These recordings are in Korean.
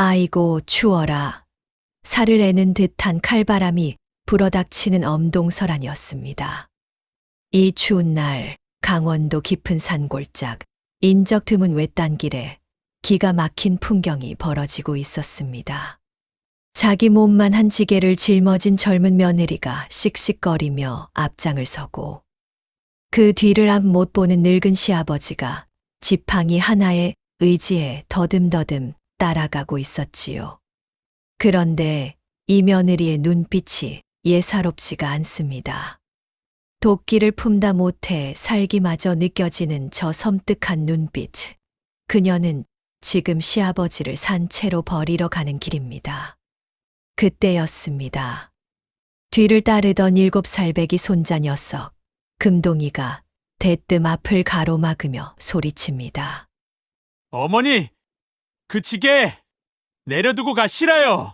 아이고 추워라. 살을 애는 듯한 칼바람이 불어닥치는 엄동설안이었습니다. 이 추운 날 강원도 깊은 산골짝 인적 드문 외딴 길에 기가 막힌 풍경이 벌어지고 있었습니다. 자기 몸만 한 지게를 짊어진 젊은 며느리가 씩씩거리며 앞장을 서고 그 뒤를 앞 못 보는 늙은 시아버지가 지팡이 하나에 의지해 더듬더듬 따라가고 있었지요. 그런데 이 며느리의 눈빛이 예사롭지가 않습니다. 도끼를 품다 못해 살기마저 느껴지는 저 섬뜩한 눈빛. 그녀는 지금 시아버지를 산채로 버리러 가는 길입니다. 그때였습니다. 뒤를 따르던 7살 배기 손자 녀석, 금동이가 대뜸 앞을 가로막으며 소리칩니다. 어머니, 그 지게 내려두고 가시라요.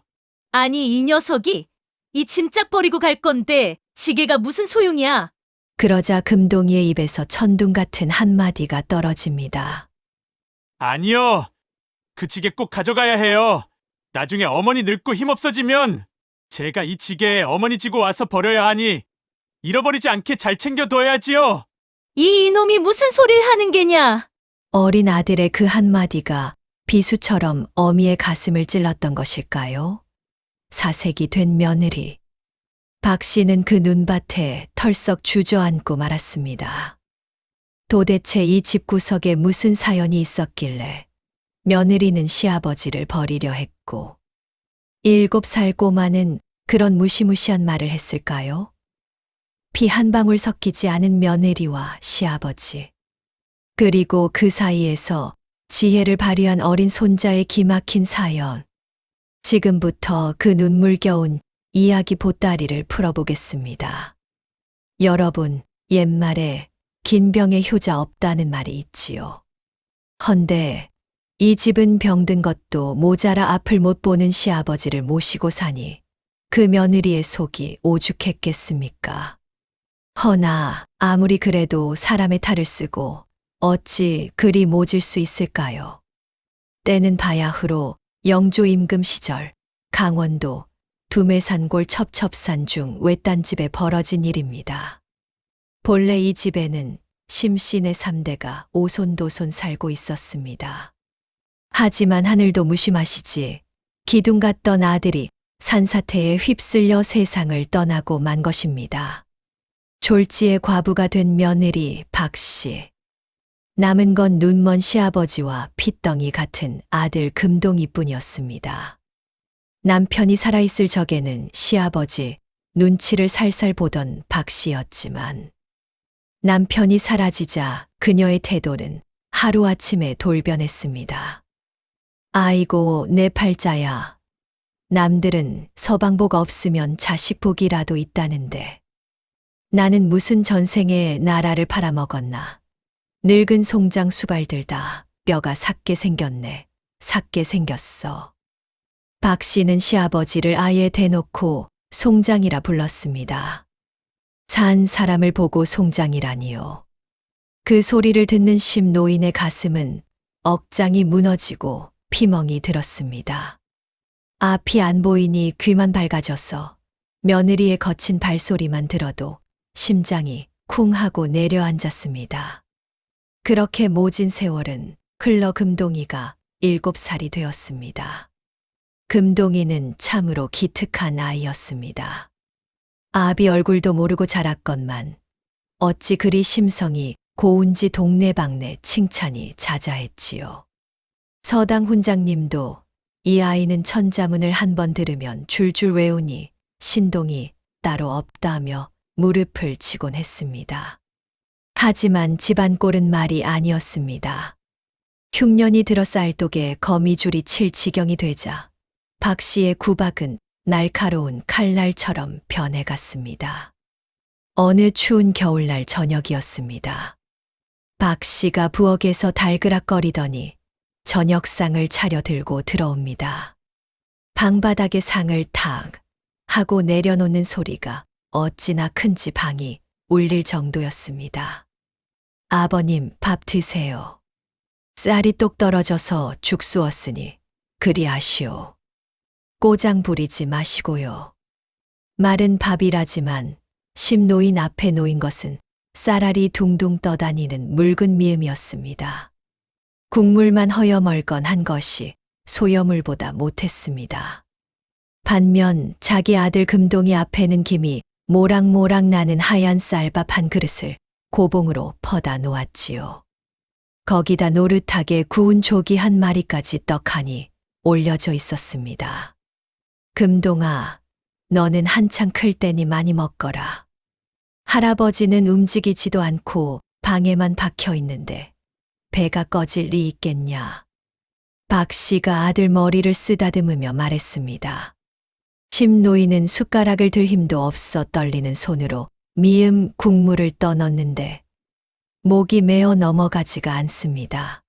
아니, 이 녀석이 이 짐짝 버리고 갈 건데 지게가 무슨 소용이야? 그러자 금동이의 입에서 천둥 같은 한마디가 떨어집니다. 아니요. 그 지게 꼭 가져가야 해요. 나중에 어머니 늙고 힘없어지면 제가 이 지게에 어머니 지고 와서 버려야 하니 잃어버리지 않게 잘 챙겨둬야지요. 이 이놈이 무슨 소리를 하는 게냐? 어린 아들의 그 한마디가 비수처럼 어미의 가슴을 찔렀던 것일까요? 사색이 된 며느리. 박 씨는 그 눈밭에 털썩 주저앉고 말았습니다. 도대체 이 집구석에 무슨 사연이 있었길래 며느리는 시아버지를 버리려 했고 7살 꼬마는 그런 무시무시한 말을 했을까요? 피 한 방울 섞이지 않은 며느리와 시아버지. 그리고 그 사이에서 지혜를 발휘한 어린 손자의 기막힌 사연. 지금부터 그 눈물겨운 이야기 보따리를 풀어보겠습니다. 여러분, 옛말에 긴 병에 효자 없다는 말이 있지요. 헌데 이 집은 병든 것도 모자라 앞을 못 보는 시아버지를 모시고 사니 그 며느리의 속이 오죽했겠습니까? 허나 아무리 그래도 사람의 탈을 쓰고 어찌 그리 모질 수 있을까요? 때는 바야흐로 영조 임금 시절 강원도 두매산골 첩첩산 중 외딴 집에 벌어진 일입니다. 본래 이 집에는 심씨네 3대가 오손도손 살고 있었습니다. 하지만 하늘도 무심하시지 기둥 같던 아들이 산사태에 휩쓸려 세상을 떠나고 만 것입니다. 졸지에 과부가 된 며느리 박 씨. 남은 건 눈먼 시아버지와 핏덩이 같은 아들 금동이뿐이었습니다. 남편이 살아있을 적에는 시아버지 눈치를 살살 보던 박 씨였지만 남편이 사라지자 그녀의 태도는 하루아침에 돌변했습니다. 아이고 내 팔자야. 남들은 서방복 없으면 자식복이라도 있다는데 나는 무슨 전생에 나라를 팔아먹었나. 늙은 송장 수발들 다 뼈가 삭게 생겼네. 삭게 생겼어. 박 씨는 시아버지를 아예 대놓고 송장이라 불렀습니다. 산 사람을 보고 송장이라니요. 그 소리를 듣는 심 노인의 가슴은 억장이 무너지고 피멍이 들었습니다. 앞이 안 보이니 귀만 밝아져서 며느리의 거친 발소리만 들어도 심장이 쿵 하고 내려앉았습니다. 그렇게 모진 세월은 흘러 금동이가 7살이 되었습니다. 금동이는 참으로 기특한 아이였습니다. 아비 얼굴도 모르고 자랐건만 어찌 그리 심성이 고운지 동네방네 칭찬이 자자했지요. 서당 훈장님도 이 아이는 천자문을 한 번 들으면 줄줄 외우니 신동이 따로 없다며 무릎을 치곤 했습니다. 하지만 집안 꼴은 말이 아니었습니다. 흉년이 들어 쌀독에 거미줄이 칠 지경이 되자 박 씨의 구박은 날카로운 칼날처럼 변해갔습니다. 어느 추운 겨울날 저녁이었습니다. 박 씨가 부엌에서 달그락거리더니 저녁상을 차려 들고 들어옵니다. 방바닥에 상을 탁 하고 내려놓는 소리가 어찌나 큰지 방이 울릴 정도였습니다. 아버님 밥 드세요. 쌀이 똑 떨어져서 죽 쑤었으니 그리하시오. 꼬장 부리지 마시고요. 말은 밥이라지만 심노인 앞에 놓인 것은 쌀알이 둥둥 떠다니는 묽은 미음이었습니다. 국물만 허여멀건한 것이 소여물보다 못했습니다. 반면 자기 아들 금동이 앞에는 김이 모락모락 나는 하얀 쌀밥 한 그릇을 고봉으로 퍼다 놓았지요. 거기다 노릇하게 구운 조기 한 마리까지 떡하니 올려져 있었습니다. 금동아, 너는 한창 클 때니 많이 먹거라. 할아버지는 움직이지도 않고 방에만 박혀 있는데 배가 꺼질 리 있겠냐. 박 씨가 아들 머리를 쓰다듬으며 말했습니다. 심노인은 숟가락을 들 힘도 없어 떨리는 손으로 미음 국물을 떠넣는데 목이 메어 넘어가지가 않습니다.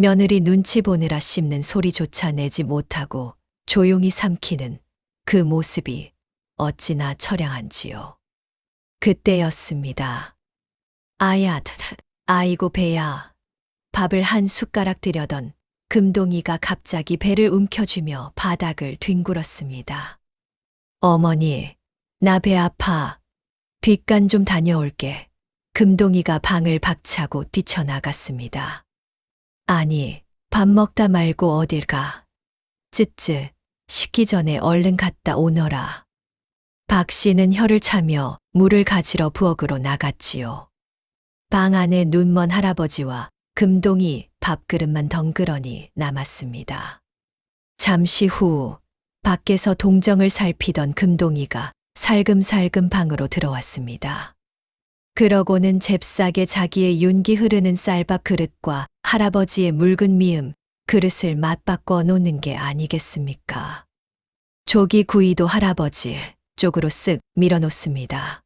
며느리 눈치 보느라 씹는 소리조차 내지 못하고 조용히 삼키는 그 모습이 어찌나 처량한지요. 그때였습니다. 아야, 아이고 배야. 밥을 한 숟가락 들여던 금동이가 갑자기 배를 움켜쥐며 바닥을 뒹굴었습니다. 어머니, 나 배 아파. 뒷간 좀 다녀올게. 금동이가 방을 박차고 뛰쳐나갔습니다. 아니, 밥 먹다 말고 어딜 가. 쯔쯔, 식기 전에 얼른 갔다 오너라. 박 씨는 혀를 차며 물을 가지러 부엌으로 나갔지요. 방 안에 눈먼 할아버지와 금동이 밥그릇만 덩그러니 남았습니다. 잠시 후 밖에서 동정을 살피던 금동이가 살금살금 방으로 들어왔습니다. 그러고는 잽싸게 자기의 윤기 흐르는 쌀밥 그릇과 할아버지의 묽은 미음 그릇을 맞바꿔 놓는 게 아니겠습니까? 조기 구이도 할아버지 쪽으로 쓱 밀어놓습니다.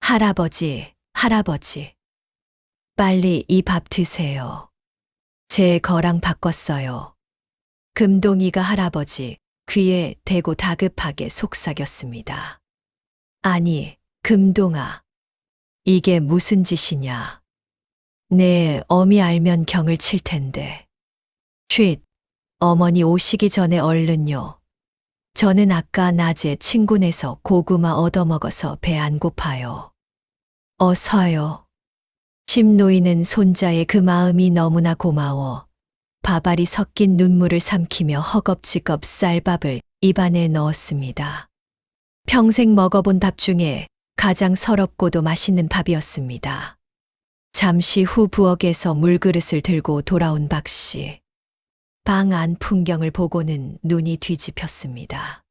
할아버지, 할아버지. 빨리 이 밥 드세요. 제 거랑 바꿨어요. 금동이가 할아버지 귀에 대고 다급하게 속삭였습니다. 아니, 금동아. 이게 무슨 짓이냐. 내 어미 알면 경을 칠 텐데. 쉿, 어머니 오시기 전에 얼른요. 저는 아까 낮에 친구네서 고구마 얻어먹어서 배 안 고파요. 어서요. 심노인은 손자의 그 마음이 너무나 고마워 밥알이 섞인 눈물을 삼키며 허겁지겁 쌀밥을 입안에 넣었습니다. 평생 먹어본 밥 중에 가장 서럽고도 맛있는 밥이었습니다. 잠시 후 부엌에서 물그릇을 들고 돌아온 박 씨. 방 안 풍경을 보고는 눈이 뒤집혔습니다.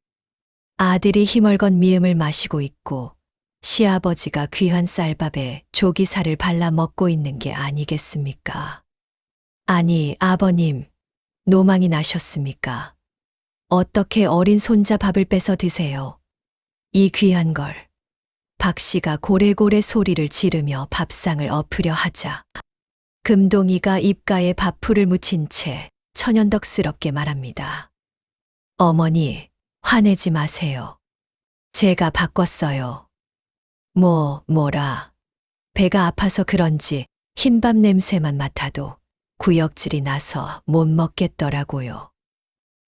아들이 희멀건 미음을 마시고 있고 시아버지가 귀한 쌀밥에 조기살을 발라 먹고 있는 게 아니겠습니까? 아니, 아버님, 노망이 나셨습니까? 어떻게 어린 손자 밥을 뺏어 드세요? 이 귀한 걸. 박 씨가 고래고래 소리를 지르며 밥상을 엎으려 하자 금동이가 입가에 밥풀을 묻힌 채 천연덕스럽게 말합니다. 어머니, 화내지 마세요. 제가 바꿨어요. 뭐라. 배가 아파서 그런지 흰밥 냄새만 맡아도 구역질이 나서 못 먹겠더라고요.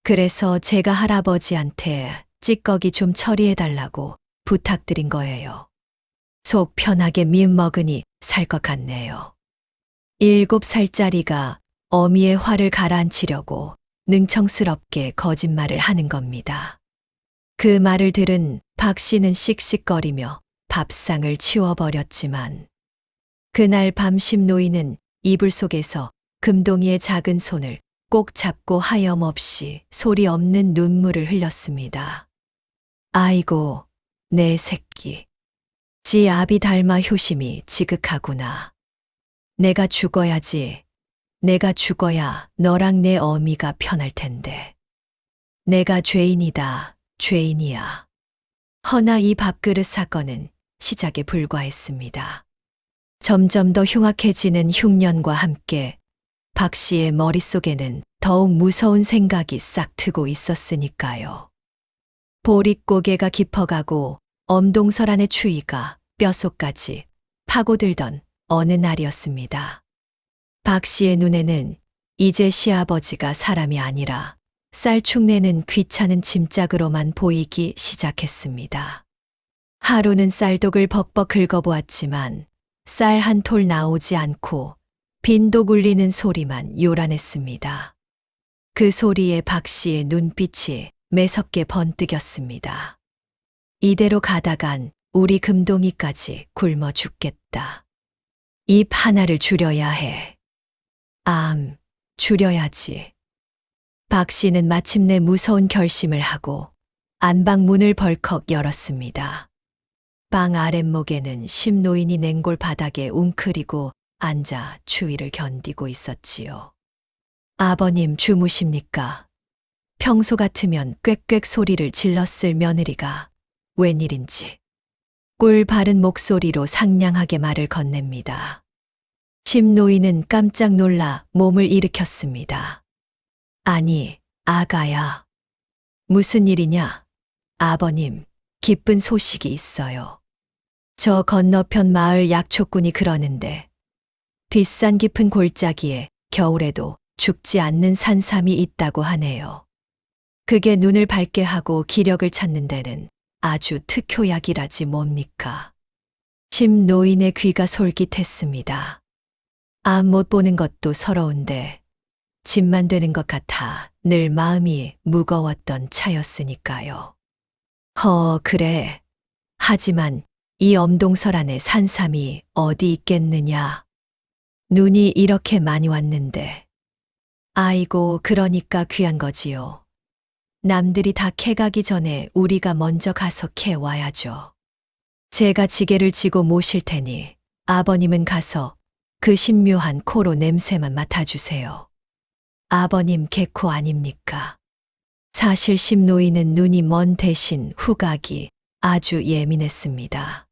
그래서 제가 할아버지한테 찌꺼기 좀 처리해달라고 부탁드린 거예요. 속 편하게 미음 먹으니 살 것 같네요. 7살짜리가 어미의 화를 가라앉히려고 능청스럽게 거짓말을 하는 겁니다. 그 말을 들은 박 씨는 씩씩거리며 밥상을 치워버렸지만 그날 밤 심노인은 이불 속에서 금동이의 작은 손을 꼭 잡고 하염없이 소리 없는 눈물을 흘렸습니다. 아이고, 내 새끼. 지 아비 닮아 효심이 지극하구나. 내가 죽어야지. 내가 죽어야 너랑 내 어미가 편할 텐데. 내가 죄인이다, 죄인이야. 허나 이 밥그릇 사건은 시작에 불과했습니다. 점점 더 흉악해지는 흉년과 함께 박 씨의 머릿속에는 더욱 무서운 생각이 싹 트고 있었으니까요. 보릿고개가 깊어가고 엄동설안의 추위가 뼛속까지 파고들던 어느 날이었습니다. 박 씨의 눈에는 이제 시아버지가 사람이 아니라 쌀축내는 귀찮은 짐짝으로만 보이기 시작했습니다. 하루는 쌀독을 벅벅 긁어보았지만 쌀 한 톨 나오지 않고 빈독 울리는 소리만 요란했습니다. 그 소리에 박 씨의 눈빛이 매섭게 번뜩였습니다. 이대로 가다간 우리 금동이까지 굶어 죽겠다. 입 하나를 줄여야 해. 줄여야지. 박 씨는 마침내 무서운 결심을 하고 안방 문을 벌컥 열었습니다. 방 아랫목에는 심노인이 냉골 바닥에 웅크리고 앉아 추위를 견디고 있었지요. 아버님 주무십니까? 평소 같으면 꽥꽥 소리를 질렀을 며느리가 웬일인지 꿀 바른 목소리로 상냥하게 말을 건넵니다. 심노인은 깜짝 놀라 몸을 일으켰습니다. 아니, 아가야. 무슨 일이냐? 아버님, 기쁜 소식이 있어요. 저 건너편 마을 약초꾼이 그러는데 뒷산 깊은 골짜기에 겨울에도 죽지 않는 산삼이 있다고 하네요. 그게 눈을 밝게 하고 기력을 찾는 데는 아주 특효약이라지 뭡니까? 심노인의 귀가 솔깃했습니다. 앞 못 보는 것도 서러운데 집만 되는 것 같아 늘 마음이 무거웠던 차였으니까요. 그래. 하지만 이 엄동설 안에 산삼이 어디 있겠느냐. 눈이 이렇게 많이 왔는데. 아이고, 그러니까 귀한 거지요. 남들이 다 캐가기 전에 우리가 먼저 가서 캐와야죠. 제가 지게를 지고 모실 테니 아버님은 가서 그 신묘한 코로 냄새만 맡아주세요. 아버님 개코 아닙니까? 사실 심노인은 눈이 먼 대신 후각이 아주 예민했습니다.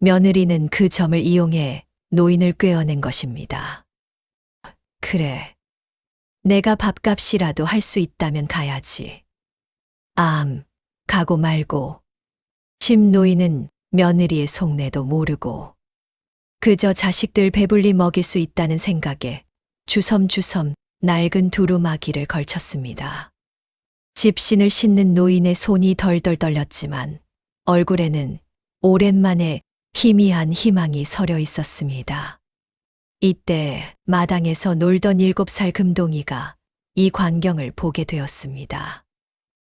며느리는 그 점을 이용해 노인을 꿰어낸 것입니다. 그래. 내가 밥값이라도 할 수 있다면 가야지. 가고 말고. 심노인은 며느리의 속내도 모르고 그저 자식들 배불리 먹일 수 있다는 생각에 주섬주섬 낡은 두루마기를 걸쳤습니다. 집신을 싣는 노인의 손이 덜덜 떨렸지만 얼굴에는 오랜만에 희미한 희망이 서려 있었습니다. 이때 마당에서 놀던 7살 금동이가 이 광경을 보게 되었습니다.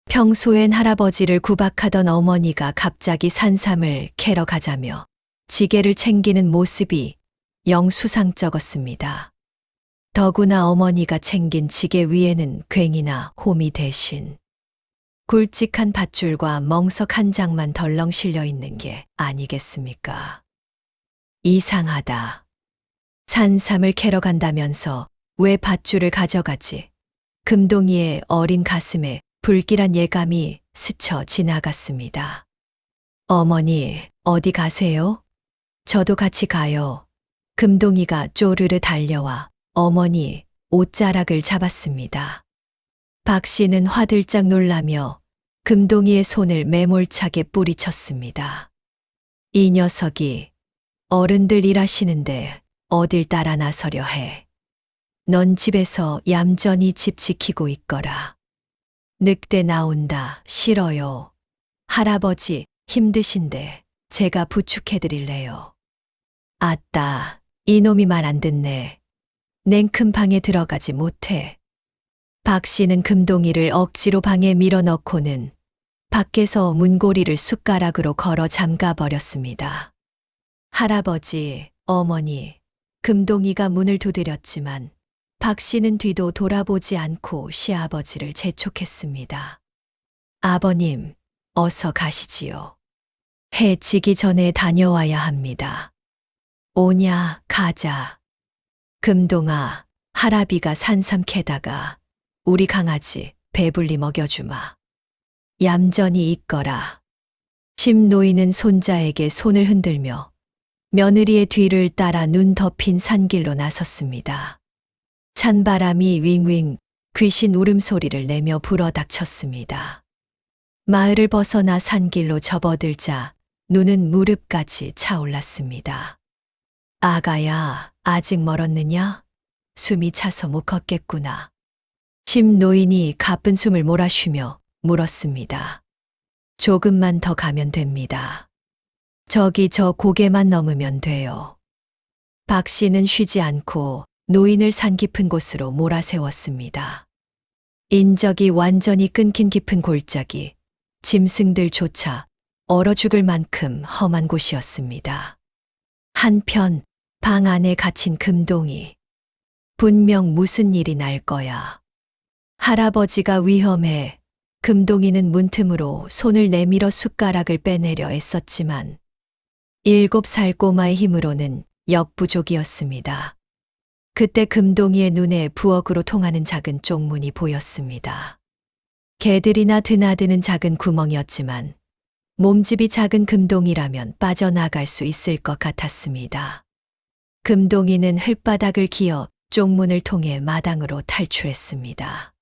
평소엔 할아버지를 구박하던 어머니가 갑자기 산삼을 캐러 가자며 지게를 챙기는 모습이 영 수상쩍었습니다. 더구나 어머니가 챙긴 지게 위에는 괭이나 호미 대신 굵직한 밧줄과 멍석 한 장만 덜렁 실려 있는 게 아니겠습니까? 이상하다. 산삼을 캐러 간다면서 왜 밧줄을 가져가지? 금동이의 어린 가슴에 불길한 예감이 스쳐 지나갔습니다. 어머니, 어디 가세요? 저도 같이 가요. 금동이가 쪼르르 달려와 어머니 옷자락을 잡았습니다. 박 씨는 화들짝 놀라며 금동이의 손을 매몰차게 뿌리쳤습니다. 이 녀석이 어른들 일하시는데 어딜 따라 나서려 해. 넌 집에서 얌전히 집 지키고 있거라. 늑대 나온다. 싫어요. 할아버지 힘드신데 제가 부축해드릴래요. 아따, 이놈이 말 안 듣네. 냉큼 방에 들어가지 못해. 박 씨는 금동이를 억지로 방에 밀어넣고는 밖에서 문고리를 숟가락으로 걸어 잠가버렸습니다. 할아버지, 어머니, 금동이가 문을 두드렸지만 박 씨는 뒤도 돌아보지 않고 시아버지를 재촉했습니다. 아버님, 어서 가시지요. 해 지기 전에 다녀와야 합니다. 오냐, 가자. 금동아, 할아비가 산삼 캐다가 우리 강아지 배불리 먹여주마. 얌전히 있거라. 심노인은 손자에게 손을 흔들며 며느리의 뒤를 따라 눈 덮인 산길로 나섰습니다. 찬바람이 윙윙 귀신 울음소리를 내며 불어닥쳤습니다. 마을을 벗어나 산길로 접어들자 눈은 무릎까지 차올랐습니다. 아가야, 아직 멀었느냐? 숨이 차서 못 걷겠구나. 심 노인이 가쁜 숨을 몰아쉬며 물었습니다. 조금만 더 가면 됩니다. 저기 저 고개만 넘으면 돼요. 박 씨는 쉬지 않고 노인을 산 깊은 곳으로 몰아세웠습니다. 인적이 완전히 끊긴 깊은 골짜기, 짐승들조차 얼어 죽을 만큼 험한 곳이었습니다. 한편 방 안에 갇힌 금동이 분명 무슨 일이 날 거야. 할아버지가 위험해. 금동이는 문틈으로 손을 내밀어 숟가락을 빼내려 애썼지만 7살 꼬마의 힘으로는 역부족이었습니다. 그때 금동이의 눈에 부엌으로 통하는 작은 쪽문이 보였습니다. 개들이나 드나드는 작은 구멍이었지만 몸집이 작은 금동이라면 빠져나갈 수 있을 것 같았습니다. 금동이는 흙바닥을 기어 쪽문을 통해 마당으로 탈출했습니다.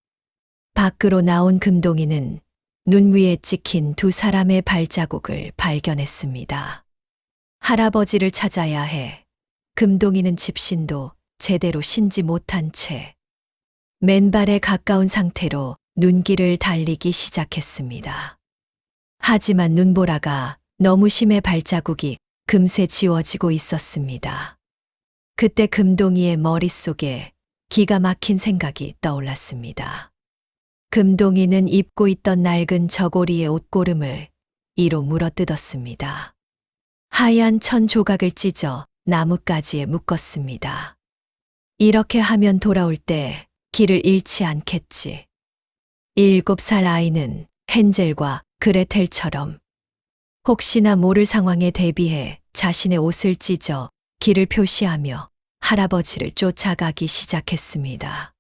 밖으로 나온 금동이는 눈 위에 찍힌 두 사람의 발자국을 발견했습니다. 할아버지를 찾아야 해. 금동이는 집신도 제대로 신지 못한 채 맨발에 가까운 상태로 눈길을 달리기 시작했습니다. 하지만 눈보라가 너무 심해 발자국이 금세 지워지고 있었습니다. 그때 금동이의 머릿속에 기가 막힌 생각이 떠올랐습니다. 금동이는 입고 있던 낡은 저고리의 옷고름을 이로 물어뜯었습니다. 하얀 천 조각을 찢어 나뭇가지에 묶었습니다. 이렇게 하면 돌아올 때 길을 잃지 않겠지. 7살 아이는 헨젤과 그레텔처럼 혹시나 모를 상황에 대비해 자신의 옷을 찢어 길을 표시하며 할아버지를 쫓아가기 시작했습니다.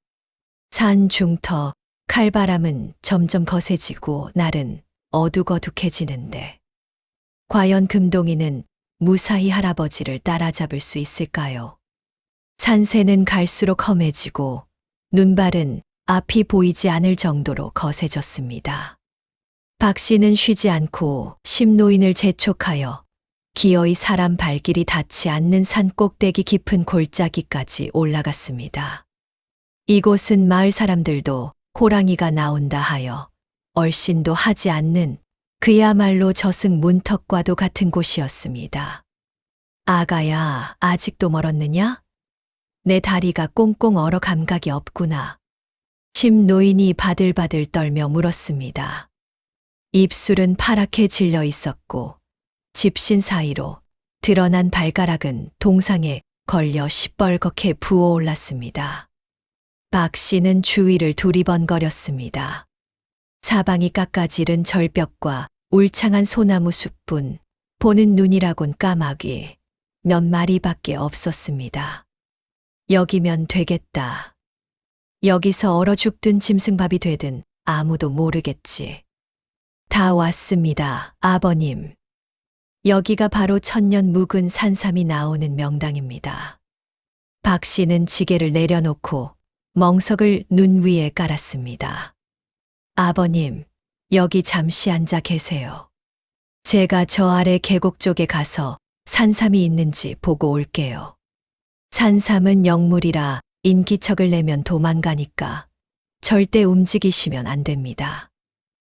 산 중터 칼바람은 점점 거세지고 날은 어둑어둑해지는데 과연 금동이는 무사히 할아버지를 따라잡을 수 있을까요? 산새는 갈수록 험해지고 눈발은 앞이 보이지 않을 정도로 거세졌습니다. 박 씨는 쉬지 않고 심노인을 재촉하여 기어이 사람 발길이 닿지 않는 산 꼭대기 깊은 골짜기까지 올라갔습니다. 이곳은 마을 사람들도 호랑이가 나온다 하여 얼씬도 하지 않는 그야말로 저승 문턱과도 같은 곳이었습니다. 아가야, 아직도 멀었느냐? 내 다리가 꽁꽁 얼어 감각이 없구나. 심 노인이 바들바들 떨며 물었습니다. 입술은 파랗게 질려 있었고 집신 사이로 드러난 발가락은 동상에 걸려 시뻘겋게 부어올랐습니다. 박 씨는 주위를 두리번거렸습니다. 사방이 깎아지른 절벽과 울창한 소나무 숲뿐 보는 눈이라곤 까마귀 몇 마리밖에 없었습니다. 여기면 되겠다. 여기서 얼어 죽든 짐승밥이 되든 아무도 모르겠지. 다 왔습니다, 아버님. 여기가 바로 천년 묵은 산삼이 나오는 명당입니다. 박 씨는 지게를 내려놓고 멍석을 눈 위에 깔았습니다. 아버님, 여기 잠시 앉아 계세요. 제가 저 아래 계곡 쪽에 가서 산삼이 있는지 보고 올게요. 산삼은 영물이라 인기척을 내면 도망가니까 절대 움직이시면 안 됩니다.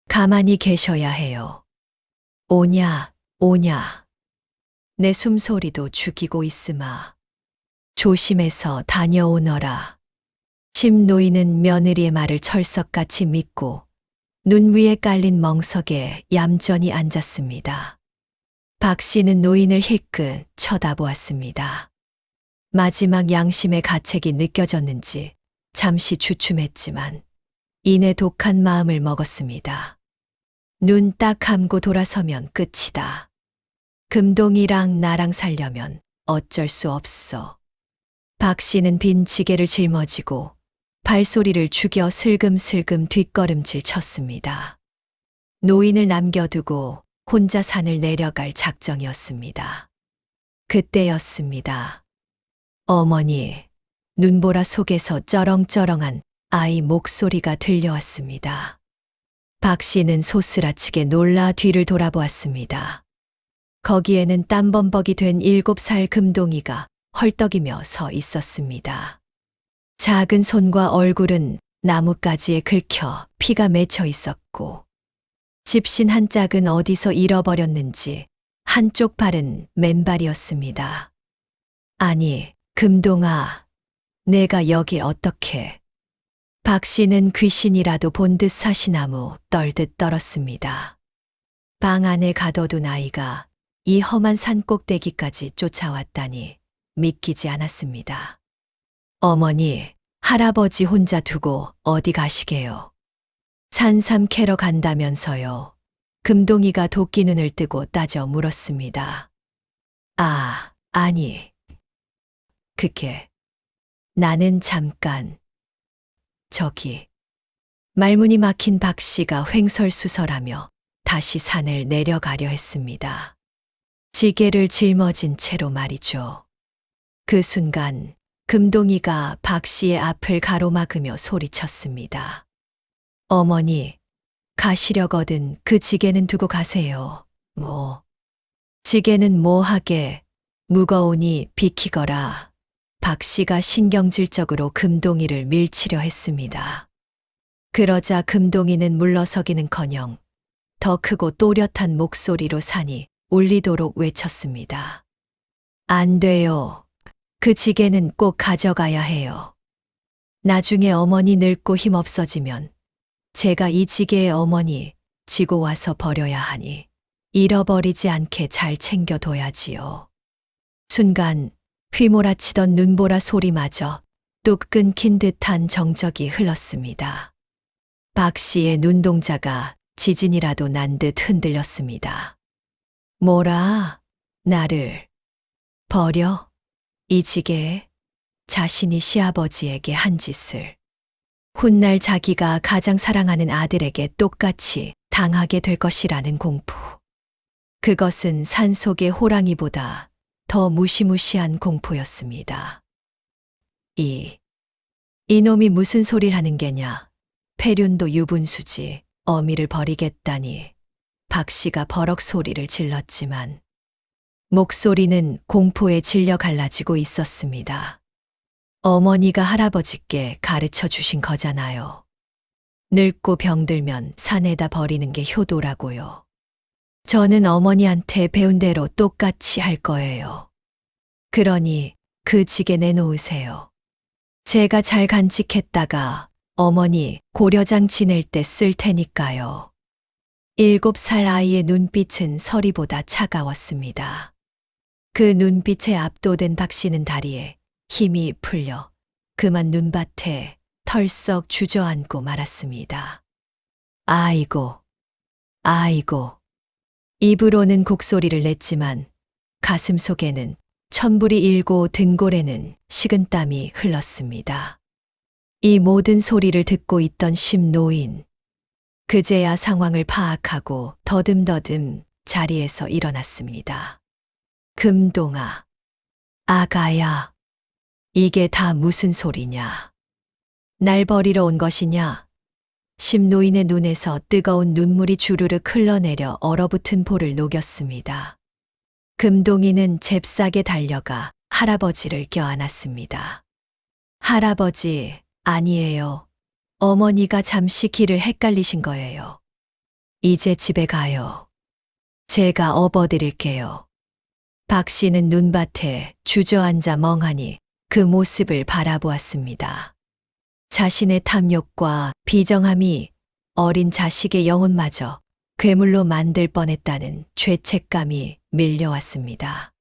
가만히 계셔야 해요. 오냐, 오냐. 내 숨소리도 죽이고 있으마. 조심해서 다녀오너라. 심노인은 며느리의 말을 철석같이 믿고 눈 위에 깔린 멍석에 얌전히 앉았습니다. 박 씨는 노인을 힐끗 쳐다보았습니다. 마지막 양심의 가책이 느껴졌는지 잠시 주춤했지만 이내 독한 마음을 먹었습니다. 눈 딱 감고 돌아서면 끝이다. 금동이랑 나랑 살려면 어쩔 수 없어. 박 씨는 빈 지게를 짊어지고 발소리를 죽여 슬금슬금 뒷걸음질 쳤습니다. 노인을 남겨두고 혼자 산을 내려갈 작정이었습니다. 그때였습니다. 어머니, 눈보라 속에서 쩌렁쩌렁한 아이 목소리가 들려왔습니다. 박 씨는 소스라치게 놀라 뒤를 돌아보았습니다. 거기에는 땀범벅이 된 7살 금동이가 헐떡이며 서 있었습니다. 작은 손과 얼굴은 나뭇가지에 긁혀 피가 맺혀 있었고, 집신 한 짝은 어디서 잃어버렸는지 한쪽 발은 맨발이었습니다. 아니, 금동아, 내가 여길 어떻게. 박 씨는 귀신이라도 본 듯 사시나무 떨듯 떨었습니다. 방 안에 가둬둔 아이가 이 험한 산 꼭대기까지 쫓아왔다니 믿기지 않았습니다. 어머니, 할아버지 혼자 두고 어디 가시게요? 산삼 캐러 간다면서요. 금동이가 도끼 눈을 뜨고 따져 물었습니다. 아, 아니. 그게. 나는 잠깐. 저기. 말문이 막힌 박 씨가 횡설수설하며 다시 산을 내려가려 했습니다. 지게를 짊어진 채로 말이죠. 그 순간 금동이가 박 씨의 앞을 가로막으며 소리쳤습니다. 어머니, 가시려거든 그 지게는 두고 가세요. 뭐. 지게는 뭐하게, 무거우니 비키거라. 박 씨가 신경질적으로 금동이를 밀치려 했습니다. 그러자 금동이는 물러서기는커녕 더 크고 또렷한 목소리로 산이 울리도록 외쳤습니다. 안 돼요. 그 지게는 꼭 가져가야 해요. 나중에 어머니 늙고 힘없어지면 제가 이 지게의 어머니 지고 와서 버려야 하니 잃어버리지 않게 잘 챙겨둬야지요. 순간 휘몰아치던 눈보라 소리마저 뚝 끊긴 듯한 정적이 흘렀습니다. 박 씨의 눈동자가 지진이라도 난 듯 흔들렸습니다. 뭐라? 나를 버려? 이 지게에 자신이 시아버지에게 한 짓을 훗날 자기가 가장 사랑하는 아들에게 똑같이 당하게 될 것이라는 공포. 그것은 산속의 호랑이보다 더 무시무시한 공포였습니다. 이놈이 무슨 소리를 하는 게냐. 폐륜도 유분수지. 어미를 버리겠다니. 박 씨가 버럭 소리를 질렀지만 목소리는 공포에 질려 갈라지고 있었습니다. 어머니가 할아버지께 가르쳐 주신 거잖아요. 늙고 병들면 산에다 버리는 게 효도라고요. 저는 어머니한테 배운 대로 똑같이 할 거예요. 그러니 그 지게 내놓으세요. 제가 잘 간직했다가 어머니 고려장 지낼 때 쓸 테니까요. 7살 아이의 눈빛은 서리보다 차가웠습니다. 그 눈빛에 압도된 박 씨는 다리에 힘이 풀려 그만 눈밭에 털썩 주저앉고 말았습니다. 아이고, 아이고. 입으로는 곡소리를 냈지만 가슴 속에는 천불이 일고 등골에는 식은땀이 흘렀습니다. 이 모든 소리를 듣고 있던 심노인. 그제야 상황을 파악하고 더듬더듬 자리에서 일어났습니다. 금동아, 아가야, 이게 다 무슨 소리냐? 날 버리러 온 것이냐? 심노인의 눈에서 뜨거운 눈물이 주르륵 흘러내려 얼어붙은 볼을 녹였습니다. 금동이는 잽싸게 달려가 할아버지를 껴안았습니다. 할아버지, 아니에요. 어머니가 잠시 길을 헷갈리신 거예요. 이제 집에 가요. 제가 업어드릴게요. 박 씨는 눈밭에 주저앉아 멍하니 그 모습을 바라보았습니다. 자신의 탐욕과 비정함이 어린 자식의 영혼마저 괴물로 만들 뻔했다는 죄책감이 밀려왔습니다.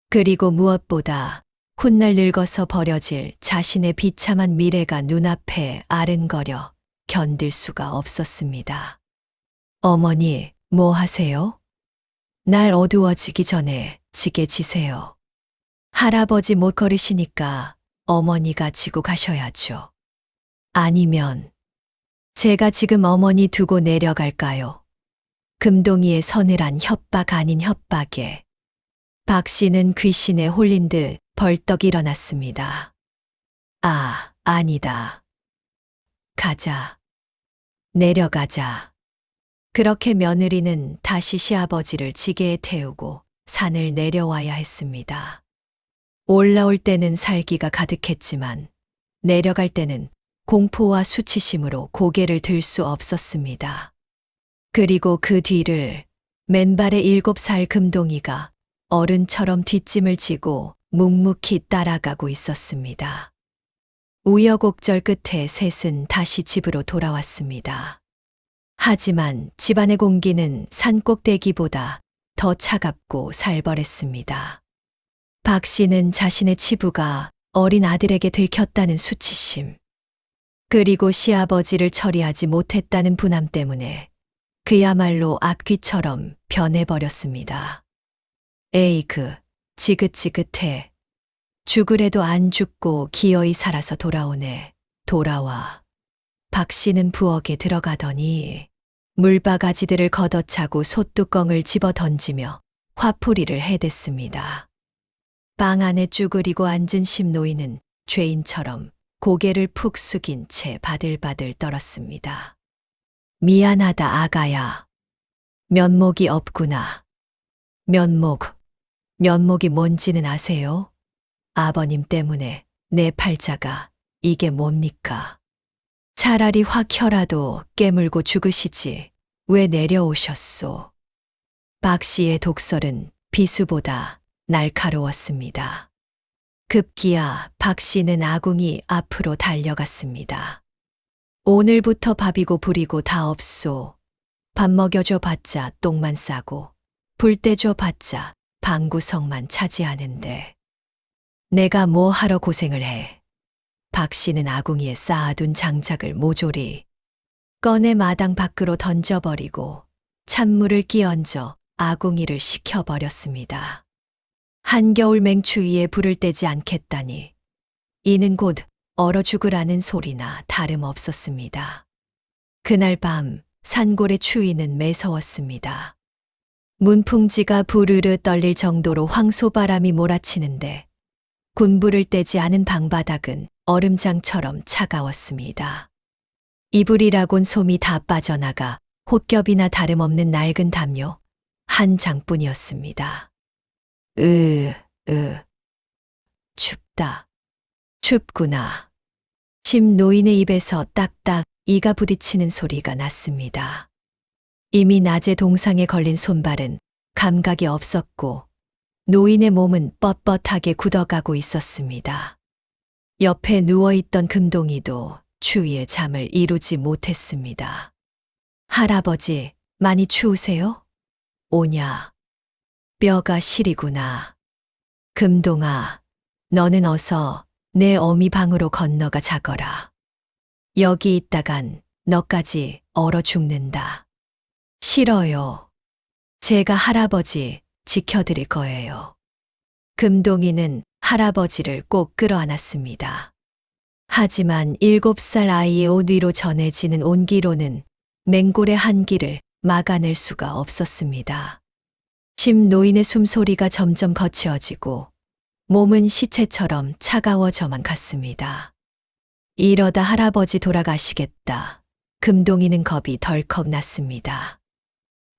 그리고 무엇보다 훗날 늙어서 버려질 자신의 비참한 미래가 눈앞에 아른거려 견딜 수가 없었습니다. 어머니, 뭐 하세요? 날 어두워지기 전에 지게 지세요. 할아버지 못 걸으시니까 어머니가 지고 가셔야죠. 아니면 제가 지금 어머니 두고 내려갈까요? 금동이의 서늘한 협박 아닌 협박에 박 씨는 귀신에 홀린 듯 벌떡 일어났습니다. 아, 아니다. 가자. 내려가자. 그렇게 며느리는 다시 시아버지를 지게에 태우고 산을 내려와야 했습니다. 올라올 때는 살기가 가득했지만 내려갈 때는 공포와 수치심으로 고개를 들 수 없었습니다. 그리고 그 뒤를 맨발의 7살 금동이가 어른처럼 뒷짐을 지고 묵묵히 따라가고 있었습니다. 우여곡절 끝에 셋은 다시 집으로 돌아왔습니다. 하지만 집안의 공기는 산꼭대기보다 더 차갑고 살벌했습니다. 박 씨는 자신의 치부가 어린 아들에게 들켰다는 수치심, 그리고 시아버지를 처리하지 못했다는 분함 때문에 그야말로 악귀처럼 변해버렸습니다. 에이그, 지긋지긋해. 죽으래도 안 죽고 기어이 살아서 돌아오네. 돌아와. 박 씨는 부엌에 들어가더니 물바가지들을 걷어차고 솥뚜껑을 집어 던지며 화풀이를 해댔습니다. 방 안에 쭈그리고 앉은 심노인은 죄인처럼 고개를 푹 숙인 채 바들바들 떨었습니다. 미안하다 아가야. 면목이 없구나. 면목이 뭔지는 아세요? 아버님 때문에 내 팔자가 이게 뭡니까? 차라리 확 혀라도 깨물고 죽으시지 왜 내려오셨소? 박 씨의 독설은 비수보다 날카로웠습니다. 급기야 박 씨는 아궁이 앞으로 달려갔습니다. 오늘부터 밥이고 불이고 다 없소. 밥 먹여줘 봤자 똥만 싸고 불 떼줘 봤자 방구석만 차지하는데 내가 뭐 하러 고생을 해. 박 씨는 아궁이에 쌓아둔 장작을 모조리 꺼내 마당 밖으로 던져버리고 찬물을 끼얹어 아궁이를 식혀버렸습니다. 한겨울 맹추위에 불을 떼지 않겠다니 이는 곧 얼어 죽으라는 소리나 다름없었습니다. 그날 밤 산골의 추위는 매서웠습니다. 문풍지가 부르르 떨릴 정도로 황소바람이 몰아치는데 군불을 떼지 않은 방바닥은 얼음장처럼 차가웠습니다. 이불이라곤 솜이 다 빠져나가 혹겹이나 다름없는 낡은 담요 한 장뿐이었습니다. 춥다. 춥구나. 심노인의 입에서 딱딱 이가 부딪히는 소리가 났습니다. 이미 낮에 동상에 걸린 손발은 감각이 없었고 노인의 몸은 뻣뻣하게 굳어가고 있었습니다. 옆에 누워있던 금동이도 추위에 잠을 이루지 못했습니다. 할아버지, 많이 추우세요? 오냐. 뼈가 시리구나. 금동아, 너는 어서 내 어미 방으로 건너가 자거라. 여기 있다간 너까지 얼어 죽는다. 싫어요. 제가 할아버지 지켜드릴 거예요. 금동이는 할아버지를 꼭 끌어안았습니다. 하지만 7살 아이의 옷 위로 전해지는 온기로는 맹골의 한기를 막아낼 수가 없었습니다. 심노인의 숨소리가 점점 거칠어지고 몸은 시체처럼 차가워져만 갔습니다. 이러다 할아버지 돌아가시겠다. 금동이는 겁이 덜컥 났습니다.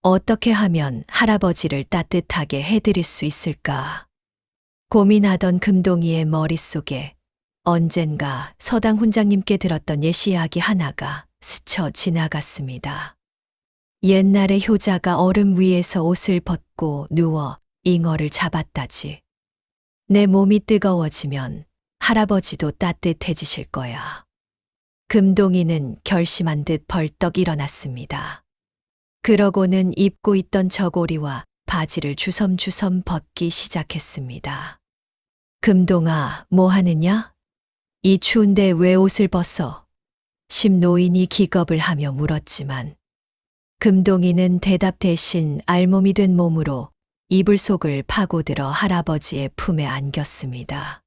어떻게 하면 할아버지를 따뜻하게 해드릴 수 있을까? 고민하던 금동이의 머릿속에 언젠가 서당 훈장님께 들었던 예시 이야기 하나가 스쳐 지나갔습니다. 옛날에 효자가 얼음 위에서 옷을 벗고 누워 잉어를 잡았다지. 내 몸이 뜨거워지면 할아버지도 따뜻해지실 거야. 금동이는 결심한 듯 벌떡 일어났습니다. 그러고는 입고 있던 저고리와 바지를 주섬주섬 벗기 시작했습니다. 금동아, 뭐 하느냐? 이 추운데 왜 옷을 벗어? 심노인이 기겁을 하며 물었지만 금동이는 대답 대신 알몸이 된 몸으로 이불 속을 파고들어 할아버지의 품에 안겼습니다.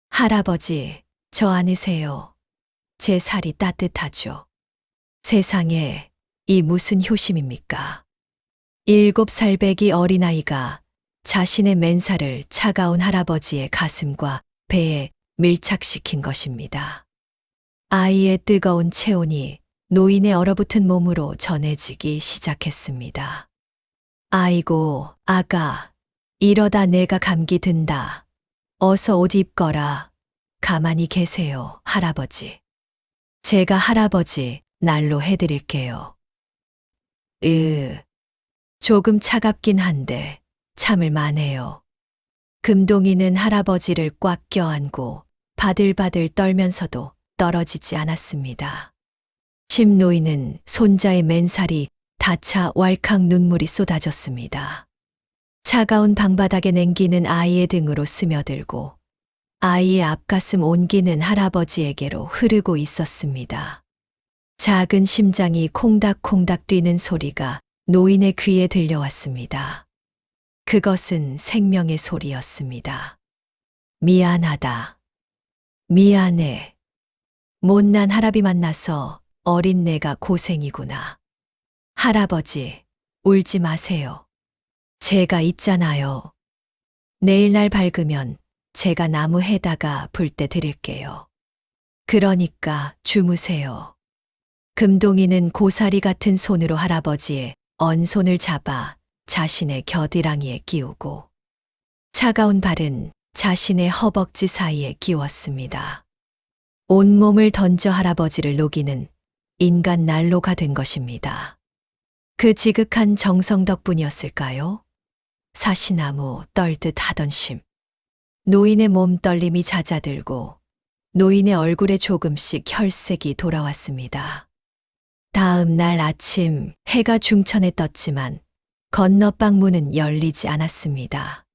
할아버지, 저 안으세요. 제 살이 따뜻하죠. 세상에 이 무슨 효심입니까? 7살 배기 어린아이가 자신의 맨살을 차가운 할아버지의 가슴과 배에 밀착시킨 것입니다. 아이의 뜨거운 체온이 노인의 얼어붙은 몸으로 전해지기 시작했습니다. 아이고, 아가, 이러다 내가 감기 든다. 어서 옷 입거라. 가만히 계세요, 할아버지. 제가 할아버지 날로 해드릴게요. 조금 차갑긴 한데 참을 만해요. 금동이는 할아버지를 꽉 껴안고 바들바들 떨면서도 떨어지지 않았습니다. 심노인은 손자의 맨살이 닿자 왈칵 눈물이 쏟아졌습니다. 차가운 방바닥에 냉기는 아이의 등으로 스며들고 아이의 앞가슴 온기는 할아버지에게로 흐르고 있었습니다. 작은 심장이 콩닥콩닥 뛰는 소리가 노인의 귀에 들려왔습니다. 그것은 생명의 소리였습니다. 미안하다. 미안해. 못난 할아비 만나서 어린 내가 고생이구나. 할아버지, 울지 마세요. 제가 있잖아요. 내일 날 밝으면 제가 나무 해다가 불 때 드릴게요. 그러니까 주무세요. 금동이는 고사리 같은 손으로 할아버지의 언손을 잡아 자신의 겨드랑이에 끼우고 차가운 발은 자신의 허벅지 사이에 끼웠습니다. 온몸을 던져 할아버지를 녹이는 인간 난로가 된 것입니다. 그 지극한 정성 덕분이었을까요? 사시나무 떨듯 하던 심. 노인의 몸 떨림이 잦아들고 노인의 얼굴에 조금씩 혈색이 돌아왔습니다. 다음 날 아침 해가 중천에 떴지만 건너방 문은 열리지 않았습니다.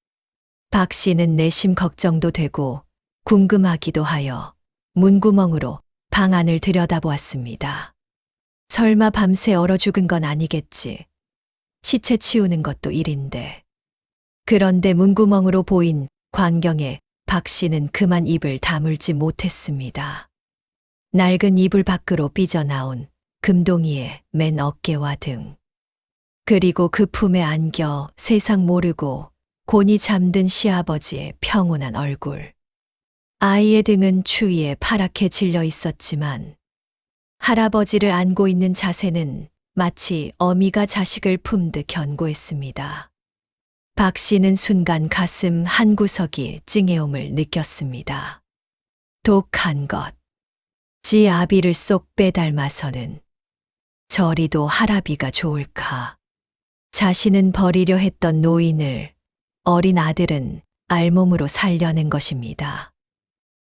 박 씨는 내심 걱정도 되고 궁금하기도 하여 문구멍으로 방 안을 들여다보았습니다. 설마 밤새 얼어 죽은 건 아니겠지. 시체 치우는 것도 일인데. 그런데 문구멍으로 보인 광경에 박 씨는 그만 입을 다물지 못했습니다. 낡은 이불 밖으로 삐져나온 금동이의 맨 어깨와 등. 그리고 그 품에 안겨 세상 모르고 곤히 잠든 시아버지의 평온한 얼굴. 아이의 등은 추위에 파랗게 질려 있었지만 할아버지를 안고 있는 자세는 마치 어미가 자식을 품듯 견고했습니다. 박 씨는 순간 가슴 한구석이 찡해옴을 느꼈습니다. 독한 것. 지 아비를 쏙 빼닮아서는 저리도 할아비가 좋을까. 자신은 버리려 했던 노인을 어린 아들은 알몸으로 살려낸 것입니다.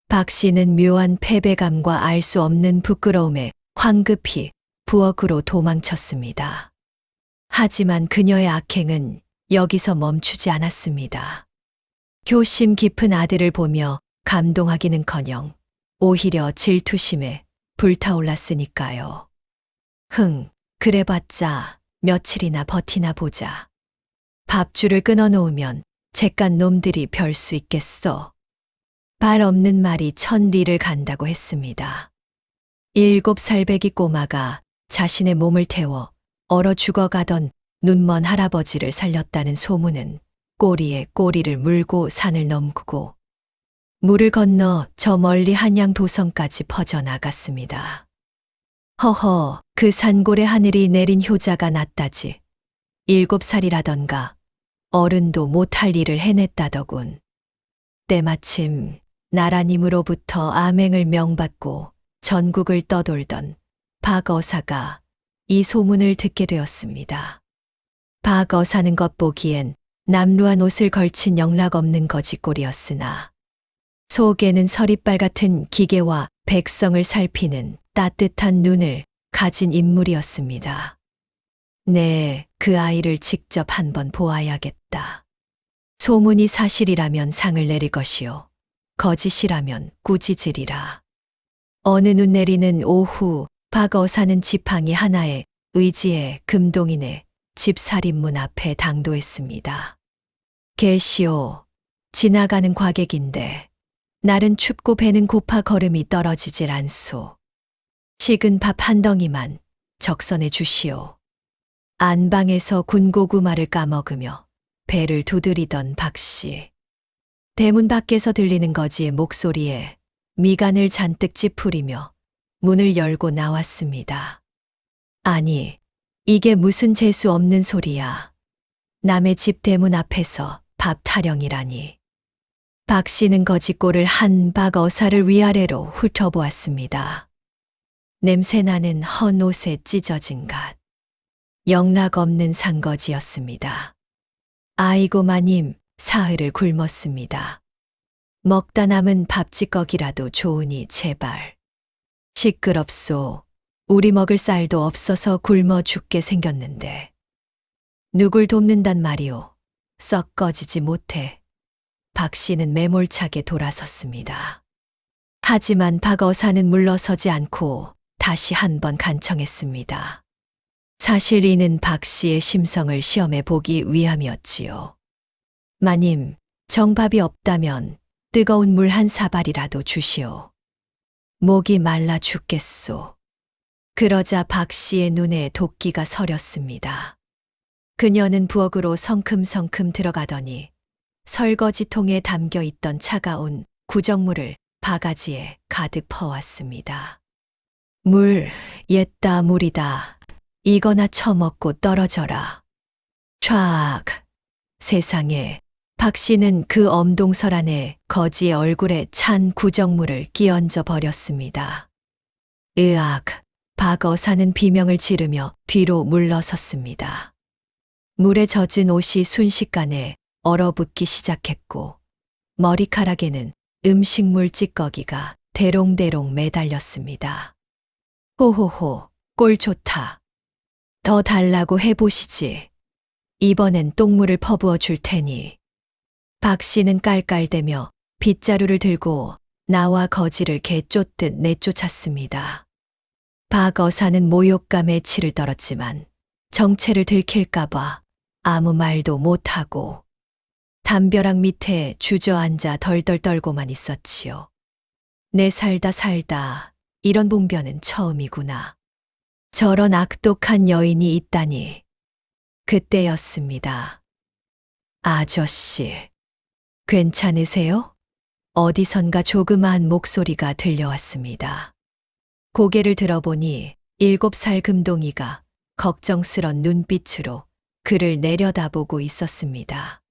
박 씨는 묘한 패배감과 알 수 없는 부끄러움에 황급히 부엌으로 도망쳤습니다. 하지만 그녀의 악행은 여기서 멈추지 않았습니다. 교심 깊은 아들을 보며 감동하기는커녕 오히려 질투심에 불타올랐으니까요. 그래봤자 며칠이나 버티나 보자. 밥줄을 끊어놓으면 잿간 놈들이 별 수 있겠어. 발 없는 말이 1000리를 간다고 했습니다. 7살배기 꼬마가 자신의 몸을 태워 얼어 죽어가던 눈먼 할아버지를 살렸다는 소문은 꼬리에 꼬리를 물고 산을 넘고 물을 건너 저 멀리 한양 도성까지 퍼져나갔습니다. 허허, 그 산골의 하늘이 내린 효자가 낫다지. 7살이라던가 어른도 못할 일을 해냈다더군. 때마침 나라님으로부터 암행을 명받고 전국을 떠돌던 박어사가 이 소문을 듣게 되었습니다. 박어사는 겉보기엔 남루한 옷을 걸친 영락 없는 거지꼴이었으나 속에는 서리빨 같은 기계와 백성을 살피는 따뜻한 눈을 가진 인물이었습니다. 네, 그 아이를 직접 한번 보아야겠다. 소문이 사실이라면 상을 내릴 것이요. 거짓이라면 꾸짖으리라. 어느 눈 내리는 오후 박어사는 지팡이 하나에 의지해 금동인의 집 살인문 앞에 당도했습니다. 계시오. 지나가는 과객인데 날은 춥고 배는 고파 걸음이 떨어지질 않소. 식은 밥 한 덩이만 적선해 주시오. 안방에서 군고구마를 까먹으며 배를 두드리던 박씨. 대문 밖에서 들리는 거지의 목소리에 미간을 잔뜩 찌푸리며 문을 열고 나왔습니다. 아니, 이게 무슨 재수 없는 소리야. 남의 집 대문 앞에서 밥 타령이라니. 박 씨는 거지꼴을 한 박어사를 위아래로 훑어보았습니다. 냄새나는 헌 옷에 찢어진 갓. 영락없는 상거지였습니다. 아이고 마님, 사흘을 굶었습니다. 먹다 남은 밥찌꺼기라도 좋으니 제발. 시끄럽소. 우리 먹을 쌀도 없어서 굶어 죽게 생겼는데. 누굴 돕는단 말이오. 썩 꺼지지 못해. 박 씨는 매몰차게 돌아섰습니다. 하지만 박 어사는 물러서지 않고 다시 한 번 간청했습니다. 사실 이는 박 씨의 심성을 시험해 보기 위함이었지요. 마님, 정밥이 없다면 뜨거운 물 한 사발이라도 주시오. 목이 말라 죽겠소. 그러자 박 씨의 눈에 도끼가 서렸습니다. 그녀는 부엌으로 성큼성큼 들어가더니 설거지통에 담겨 있던 차가운 구정물을 바가지에 가득 퍼왔습니다. 물, 옛다 물이다. 이거나 처먹고 떨어져라. 촥! 세상에, 박 씨는 그 엄동설 안에 거지의 얼굴에 찬 구정물을 끼얹어 버렸습니다. 으악! 박 어사는 비명을 지르며 뒤로 물러섰습니다. 물에 젖은 옷이 순식간에 얼어붙기 시작했고 머리카락에는 음식물 찌꺼기가 대롱대롱 매달렸습니다. 호호호, 꼴 좋다. 더 달라고 해보시지. 이번엔 똥물을 퍼부어 줄 테니. 박 씨는 깔깔대며 빗자루를 들고 나와 거지를 개 쫓듯 내쫓았습니다. 박 어사는 모욕감에 치를 떨었지만 정체를 들킬까봐 아무 말도 못하고 담벼락 밑에 주저앉아 덜덜 떨고만 있었지요. 내 살다 이런 봉변은 처음이구나. 저런 악독한 여인이 있다니. 그때였습니다. 아저씨, 괜찮으세요? 어디선가 조그마한 목소리가 들려왔습니다. 고개를 들어보니 7살 금동이가 걱정스런 눈빛으로 그를 내려다보고 있었습니다.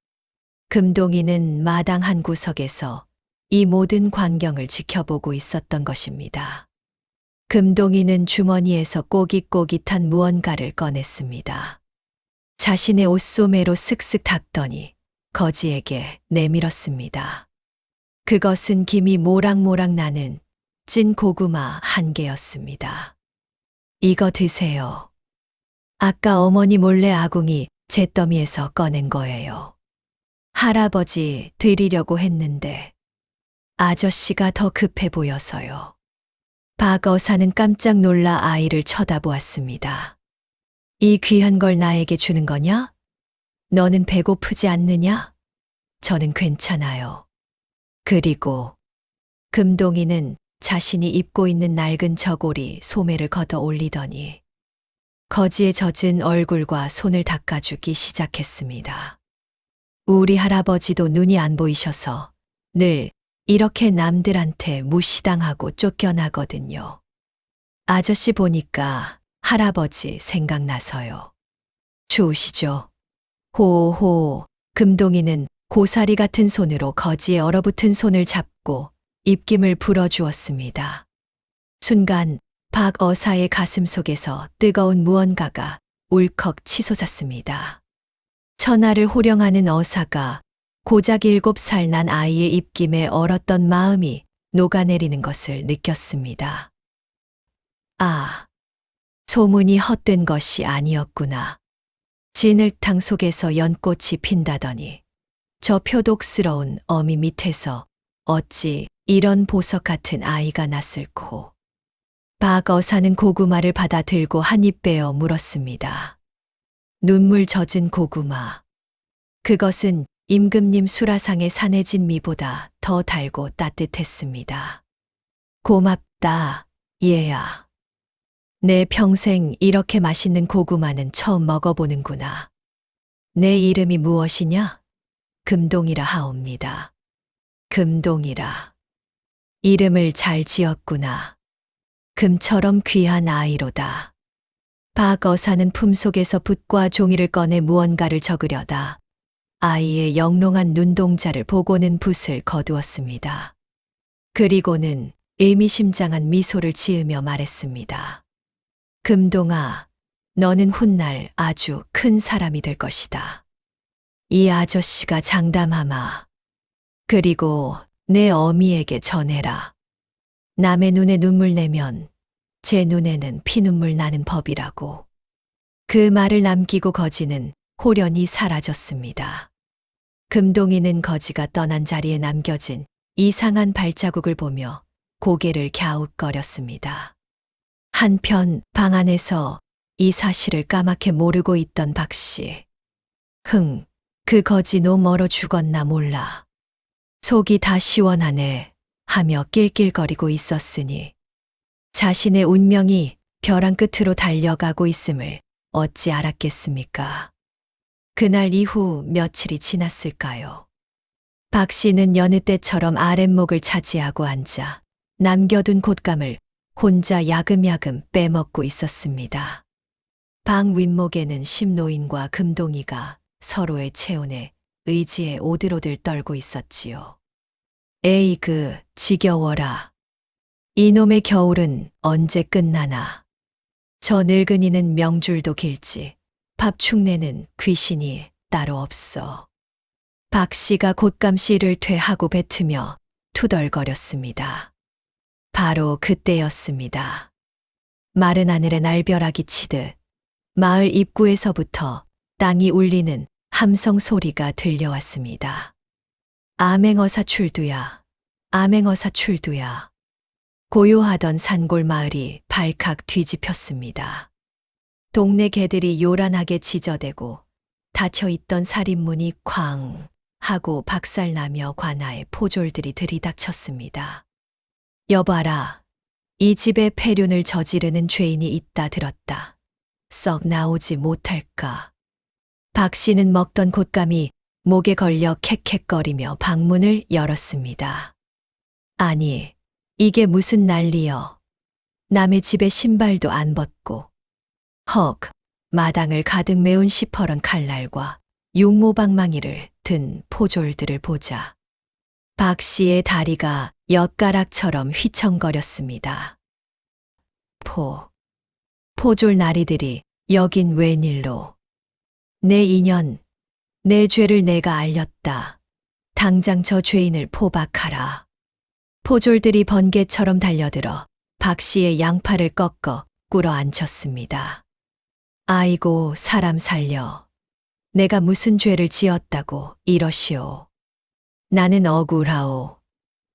금동이는 마당 한 구석에서 이 모든 광경을 지켜보고 있었던 것입니다. 금동이는 주머니에서 꼬깃꼬깃한 무언가를 꺼냈습니다. 자신의 옷소매로 슥슥 닦더니 거지에게 내밀었습니다. 그것은 김이 모락모락 나는 찐 고구마 한 개였습니다. 이거 드세요. 아까 어머니 몰래 아궁이 잿더미에서 꺼낸 거예요. 할아버지 드리려고 했는데 아저씨가 더 급해 보여서요. 박 어사는 깜짝 놀라 아이를 쳐다보았습니다. 이 귀한 걸 나에게 주는 거냐? 너는 배고프지 않느냐? 저는 괜찮아요. 그리고 금동이는 자신이 입고 있는 낡은 저고리 소매를 걷어 올리더니 거지에 젖은 얼굴과 손을 닦아주기 시작했습니다. 우리 할아버지도 눈이 안 보이셔서 늘 이렇게 남들한테 무시당하고 쫓겨나거든요. 아저씨 보니까 할아버지 생각나서요. 좋으시죠? 호호, 금동이는 고사리 같은 손으로 거지의 얼어붙은 손을 잡고 입김을 불어주었습니다. 순간 박 어사의 가슴 속에서 뜨거운 무언가가 울컥 치솟았습니다. 천하를 호령하는 어사가 고작 7살 난 아이의 입김에 얼었던 마음이 녹아내리는 것을 느꼈습니다. 아, 소문이 헛된 것이 아니었구나. 진흙탕 속에서 연꽃이 핀다더니 저 표독스러운 어미 밑에서 어찌 이런 보석 같은 아이가 났을꼬. 박 어사는 고구마를 받아 들고 한 입 베어 물었습니다. 눈물 젖은 고구마. 그것은 임금님 수라상의 산해진 미보다 더 달고 따뜻했습니다. 고맙다, 얘야. 내 평생 이렇게 맛있는 고구마는 처음 먹어보는구나. 내 이름이 무엇이냐? 금동이라 하옵니다. 금동이라. 이름을 잘 지었구나. 금처럼 귀한 아이로다. 박 어사는 품속에서 붓과 종이를 꺼내 무언가를 적으려다 아이의 영롱한 눈동자를 보고는 붓을 거두었습니다. 그리고는 의미심장한 미소를 지으며 말했습니다. 금동아, 너는 훗날 아주 큰 사람이 될 것이다. 이 아저씨가 장담하마. 그리고 내 어미에게 전해라. 남의 눈에 눈물 내면 제 눈에는 피눈물 나는 법이라고. 그 말을 남기고 거지는 호련히 사라졌습니다. 금동이는 거지가 떠난 자리에 남겨진 이상한 발자국을 보며 고개를 갸웃거렸습니다. 한편 방 안에서 이 사실을 까맣게 모르고 있던 박 씨. 그 거지 너 멀어 죽었나 몰라. 속이 다 시원하네 하며 낄낄거리고 있었으니 자신의 운명이 벼랑 끝으로 달려가고 있음을 어찌 알았겠습니까? 그날 이후 며칠이 지났을까요? 박 씨는 여느 때처럼 아랫목을 차지하고 앉아 남겨둔 곶감을 혼자 야금야금 빼먹고 있었습니다. 방 윗목에는 심노인과 금동이가 서로의 체온에 의지에 오들오들 떨고 있었지요. 에이그, 지겨워라. 이놈의 겨울은 언제 끝나나. 저 늙은이는 명줄도 길지 밥축내는 귀신이 따로 없어. 박 씨가 곶감 씨를 퇴하고 뱉으며 투덜거렸습니다. 바로 그때였습니다. 마른 하늘에 날벼락이 치듯 마을 입구에서부터 땅이 울리는 함성 소리가 들려왔습니다. 암행어사 출두야, 암행어사 출두야. 고요하던 산골 마을이 발칵 뒤집혔습니다. 동네 개들이 요란하게 지저대고 닫혀있던 살인문이 쾅 하고 박살나며 관아에 포졸들이 들이닥쳤습니다. 여봐라, 이 집에 폐륜을 저지르는 죄인이 있다 들었다. 썩 나오지 못할까. 박 씨는 먹던 곶감이 목에 걸려 캑캑거리며 방문을 열었습니다. 아니, 이게 무슨 난리여. 남의 집에 신발도 안 벗고. 헉, 마당을 가득 메운 시퍼런 칼날과 육모방망이를 든 포졸들을 보자. 박 씨의 다리가 엿가락처럼 휘청거렸습니다. 포졸 나리들이 여긴 웬일로. 내 인연, 내 죄를 내가 알렸다. 당장 저 죄인을 포박하라. 포졸들이 번개처럼 달려들어 박 씨의 양팔을 꺾어 꿇어 앉혔습니다. 아이고, 사람 살려. 내가 무슨 죄를 지었다고 이러시오. 나는 억울하오.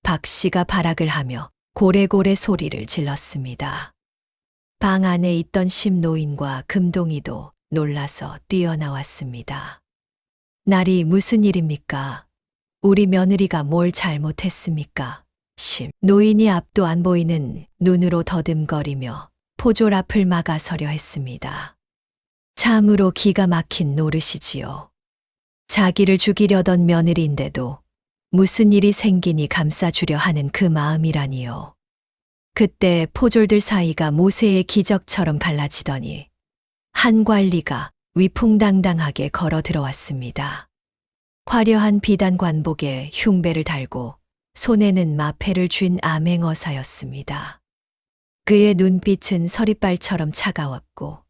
박 씨가 발악을 하며 고래고래 소리를 질렀습니다. 방 안에 있던 심노인과 금동이도 놀라서 뛰어나왔습니다. 날이 무슨 일입니까? 우리 며느리가 뭘 잘못했습니까? 노인이 앞도 안 보이는 눈으로 더듬거리며 포졸 앞을 막아서려 했습니다. 참으로 기가 막힌 노릇이지요. 자기를 죽이려던 며느리인데도 무슨 일이 생기니 감싸주려 하는 그 마음이라니요. 그때 포졸들 사이가 모세의 기적처럼 갈라지더니 한 관리가 위풍당당하게 걸어 들어왔습니다. 화려한 비단 관복에 흉배를 달고 손에는 마패를 쥔 암행어사였습니다. 그의 눈빛은 서리빨처럼 차가웠고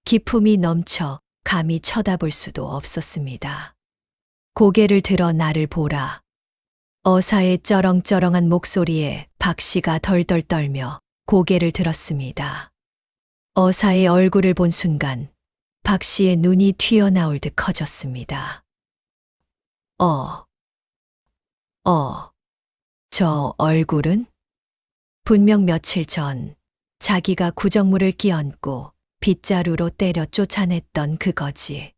기품이 넘쳐 감히 쳐다볼 수도 없었습니다. 고개를 들어 나를 보라. 어사의 쩌렁쩌렁한 목소리에 박 씨가 덜덜 떨며 고개를 들었습니다. 어사의 얼굴을 본 순간 박 씨의 눈이 튀어나올 듯 커졌습니다. 저 얼굴은? 분명 며칠 전 자기가 구정물을 끼얹고 빗자루로 때려 쫓아냈던 그 거지.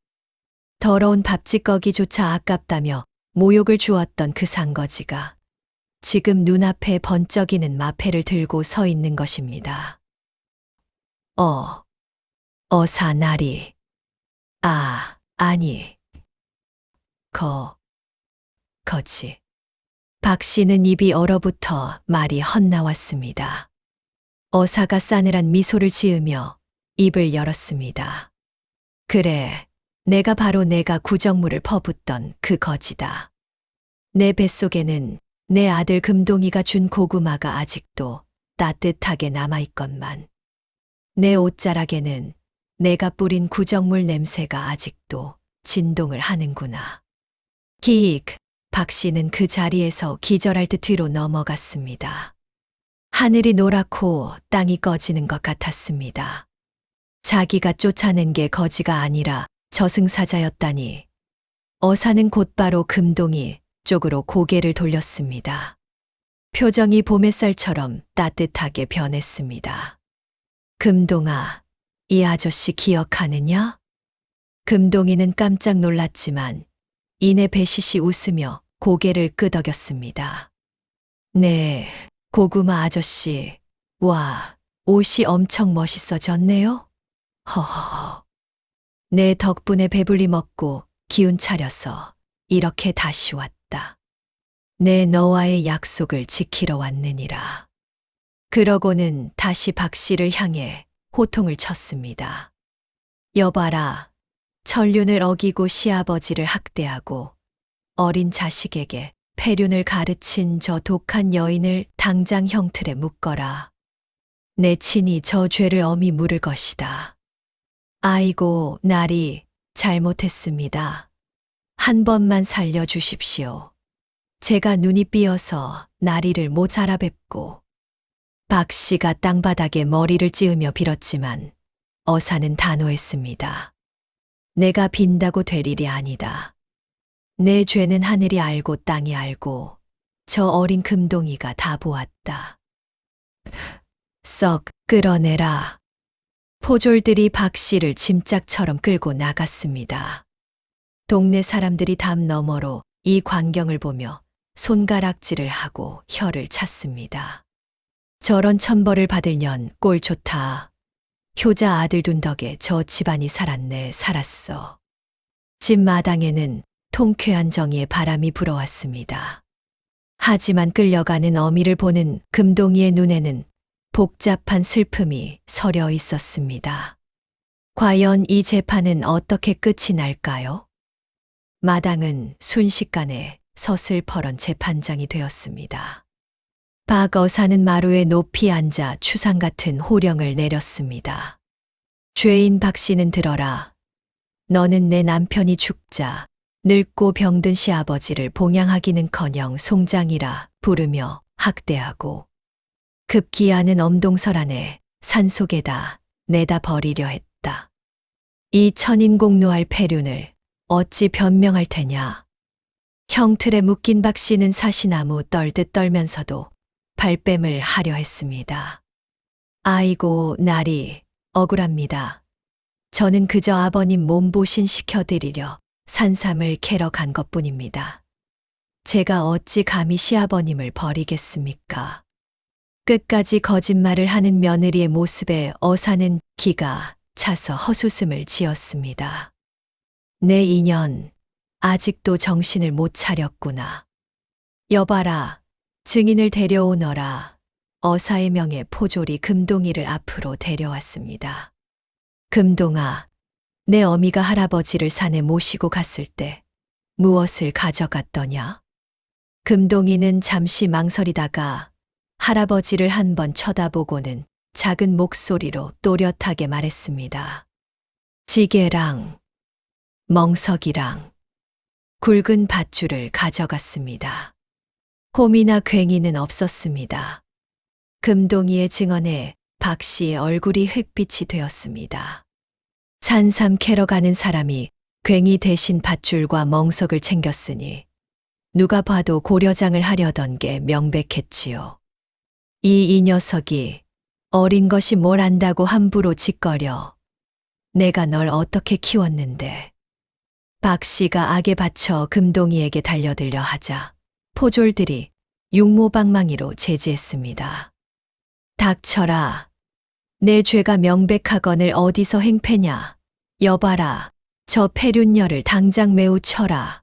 더러운 밥짓거기조차 아깝다며 모욕을 주었던 그 상거지가 지금 눈앞에 번쩍이는 마패를 들고 서 있는 것입니다. 어사나리. 아니. 거지. 박 씨는 입이 얼어붙어 말이 헛나왔습니다. 어사가 싸늘한 미소를 지으며 입을 열었습니다. 그래, 내가 바로 내가 구정물을 퍼붓던 그 거지다. 내 뱃속에는 내 아들 금동이가 준 고구마가 아직도 따뜻하게 남아있건만 내 옷자락에는 내가 뿌린 구정물 냄새가 아직도 진동을 하는구나. 기익, 박 씨는 그 자리에서 기절할 듯 뒤로 넘어갔습니다. 하늘이 노랗고 땅이 꺼지는 것 같았습니다. 자기가 쫓아낸 게 거지가 아니라 저승사자였다니. 어사는 곧바로 금동이 쪽으로 고개를 돌렸습니다. 표정이 봄 햇살처럼 따뜻하게 변했습니다. 금동아, 이 아저씨 기억하느냐? 금동이는 깜짝 놀랐지만 이내 배시시 웃으며 고개를 끄덕였습니다. 네, 고구마 아저씨. 와, 옷이 엄청 멋있어졌네요? 허허허. 내 덕분에 배불리 먹고 기운 차려서 이렇게 다시 왔다. 내 너와의 약속을 지키러 왔느니라. 그러고는 다시 박 씨를 향해 호통을 쳤습니다. 여봐라, 천륜을 어기고 시아버지를 학대하고 어린 자식에게 폐륜을 가르친 저 독한 여인을 당장 형틀에 묶어라. 내 친히 저 죄를 엄히 물을 것이다. 아이고, 나리, 잘못했습니다. 한 번만 살려주십시오. 제가 눈이 삐어서 나리를 못 알아뵙고. 박 씨가 땅바닥에 머리를 찌으며 빌었지만 어사는 단호했습니다. 내가 빈다고 될 일이 아니다. 내 죄는 하늘이 알고 땅이 알고 저 어린 금동이가 다 보았다. 썩 끌어내라. 포졸들이 박 씨를 짐짝처럼 끌고 나갔습니다. 동네 사람들이 담 너머로 이 광경을 보며 손가락질을 하고 혀를 찼습니다. 저런 천벌을 받을 년 꼴 좋다. 효자 아들 둔 덕에 저 집안이 살았네, 살았어. 집 마당에는 통쾌한 정의의 바람이 불어왔습니다. 하지만 끌려가는 어미를 보는 금동이의 눈에는 복잡한 슬픔이 서려 있었습니다. 과연 이 재판은 어떻게 끝이 날까요? 마당은 순식간에 서슬퍼런 재판장이 되었습니다. 박 어사는 마루에 높이 앉아 추상 같은 호령을 내렸습니다. 죄인 박 씨는 들어라. 너는 내 남편이 죽자 늙고 병든 시아버지를 봉양하기는커녕 송장이라 부르며 학대하고 급기야는 엄동설 안에 산속에다 내다 버리려 했다. 이 천인공노할 폐륜을 어찌 변명할 테냐. 형틀에 묶인 박 씨는 사시나무 떨듯 떨면서도 발뺌을 하려 했습니다. 아이고, 나리, 억울합니다. 저는 그저 아버님 몸보신 시켜드리려 산삼을 캐러 간 것뿐입니다. 제가 어찌 감히 시아버님을 버리겠습니까? 끝까지 거짓말을 하는 며느리의 모습에 어사는 기가 차서 헛웃음을 지었습니다. 내 인연, 아직도 정신을 못 차렸구나. 여봐라, 증인을 데려오너라. 어사의 명에 포졸이 금동이를 앞으로 데려왔습니다. 금동아, 내 어미가 할아버지를 산에 모시고 갔을 때 무엇을 가져갔더냐? 금동이는 잠시 망설이다가 할아버지를 한번 쳐다보고는 작은 목소리로 또렷하게 말했습니다. 지게랑 멍석이랑 굵은 밧줄을 가져갔습니다. 홈이나 괭이는 없었습니다. 금동이의 증언에 박 씨의 얼굴이 흑빛이 되었습니다. 산삼 캐러 가는 사람이 괭이 대신 밧줄과 멍석을 챙겼으니 누가 봐도 고려장을 하려던 게 명백했지요. 이 녀석이 어린 것이 뭘 안다고 함부로 짓거려. 내가 널 어떻게 키웠는데. 박 씨가 악에 받쳐 금동이에게 달려들려 하자 포졸들이 육모방망이로 제지했습니다. 닥쳐라. 내 죄가 명백하거늘 어디서 행패냐. 여봐라. 저 폐륜녀를 당장 매우 쳐라.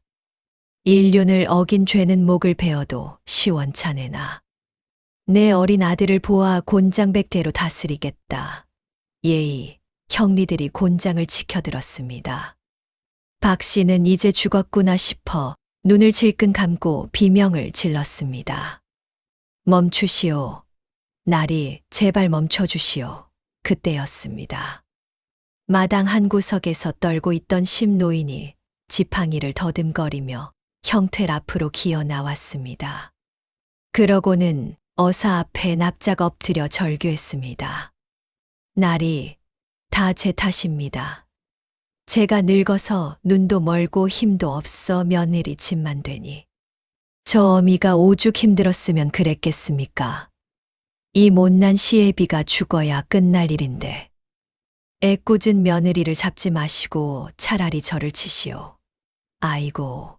인륜을 어긴 죄는 목을 베어도 시원찮으나. 내 어린 아들을 보아 곤장백대로 다스리겠다. 예의, 형리들이 곤장을 지켜들었습니다. 박 씨는 이제 죽었구나 싶어 눈을 질끈 감고 비명을 질렀습니다. 멈추시오. 나리, 제발 멈춰주시오. 그때였습니다. 마당 한 구석에서 떨고 있던 심노인이 지팡이를 더듬거리며 형틀 앞으로 기어 나왔습니다. 그러고는 어사 앞에 납작 엎드려 절규했습니다. 나리, 다 제 탓입니다. 제가 늙어서 눈도 멀고 힘도 없어 며느리 집만 되니. 저 어미가 오죽 힘들었으면 그랬겠습니까? 이 못난 시애비가 죽어야 끝날 일인데. 애꿎은 며느리를 잡지 마시고 차라리 저를 치시오. 아이고.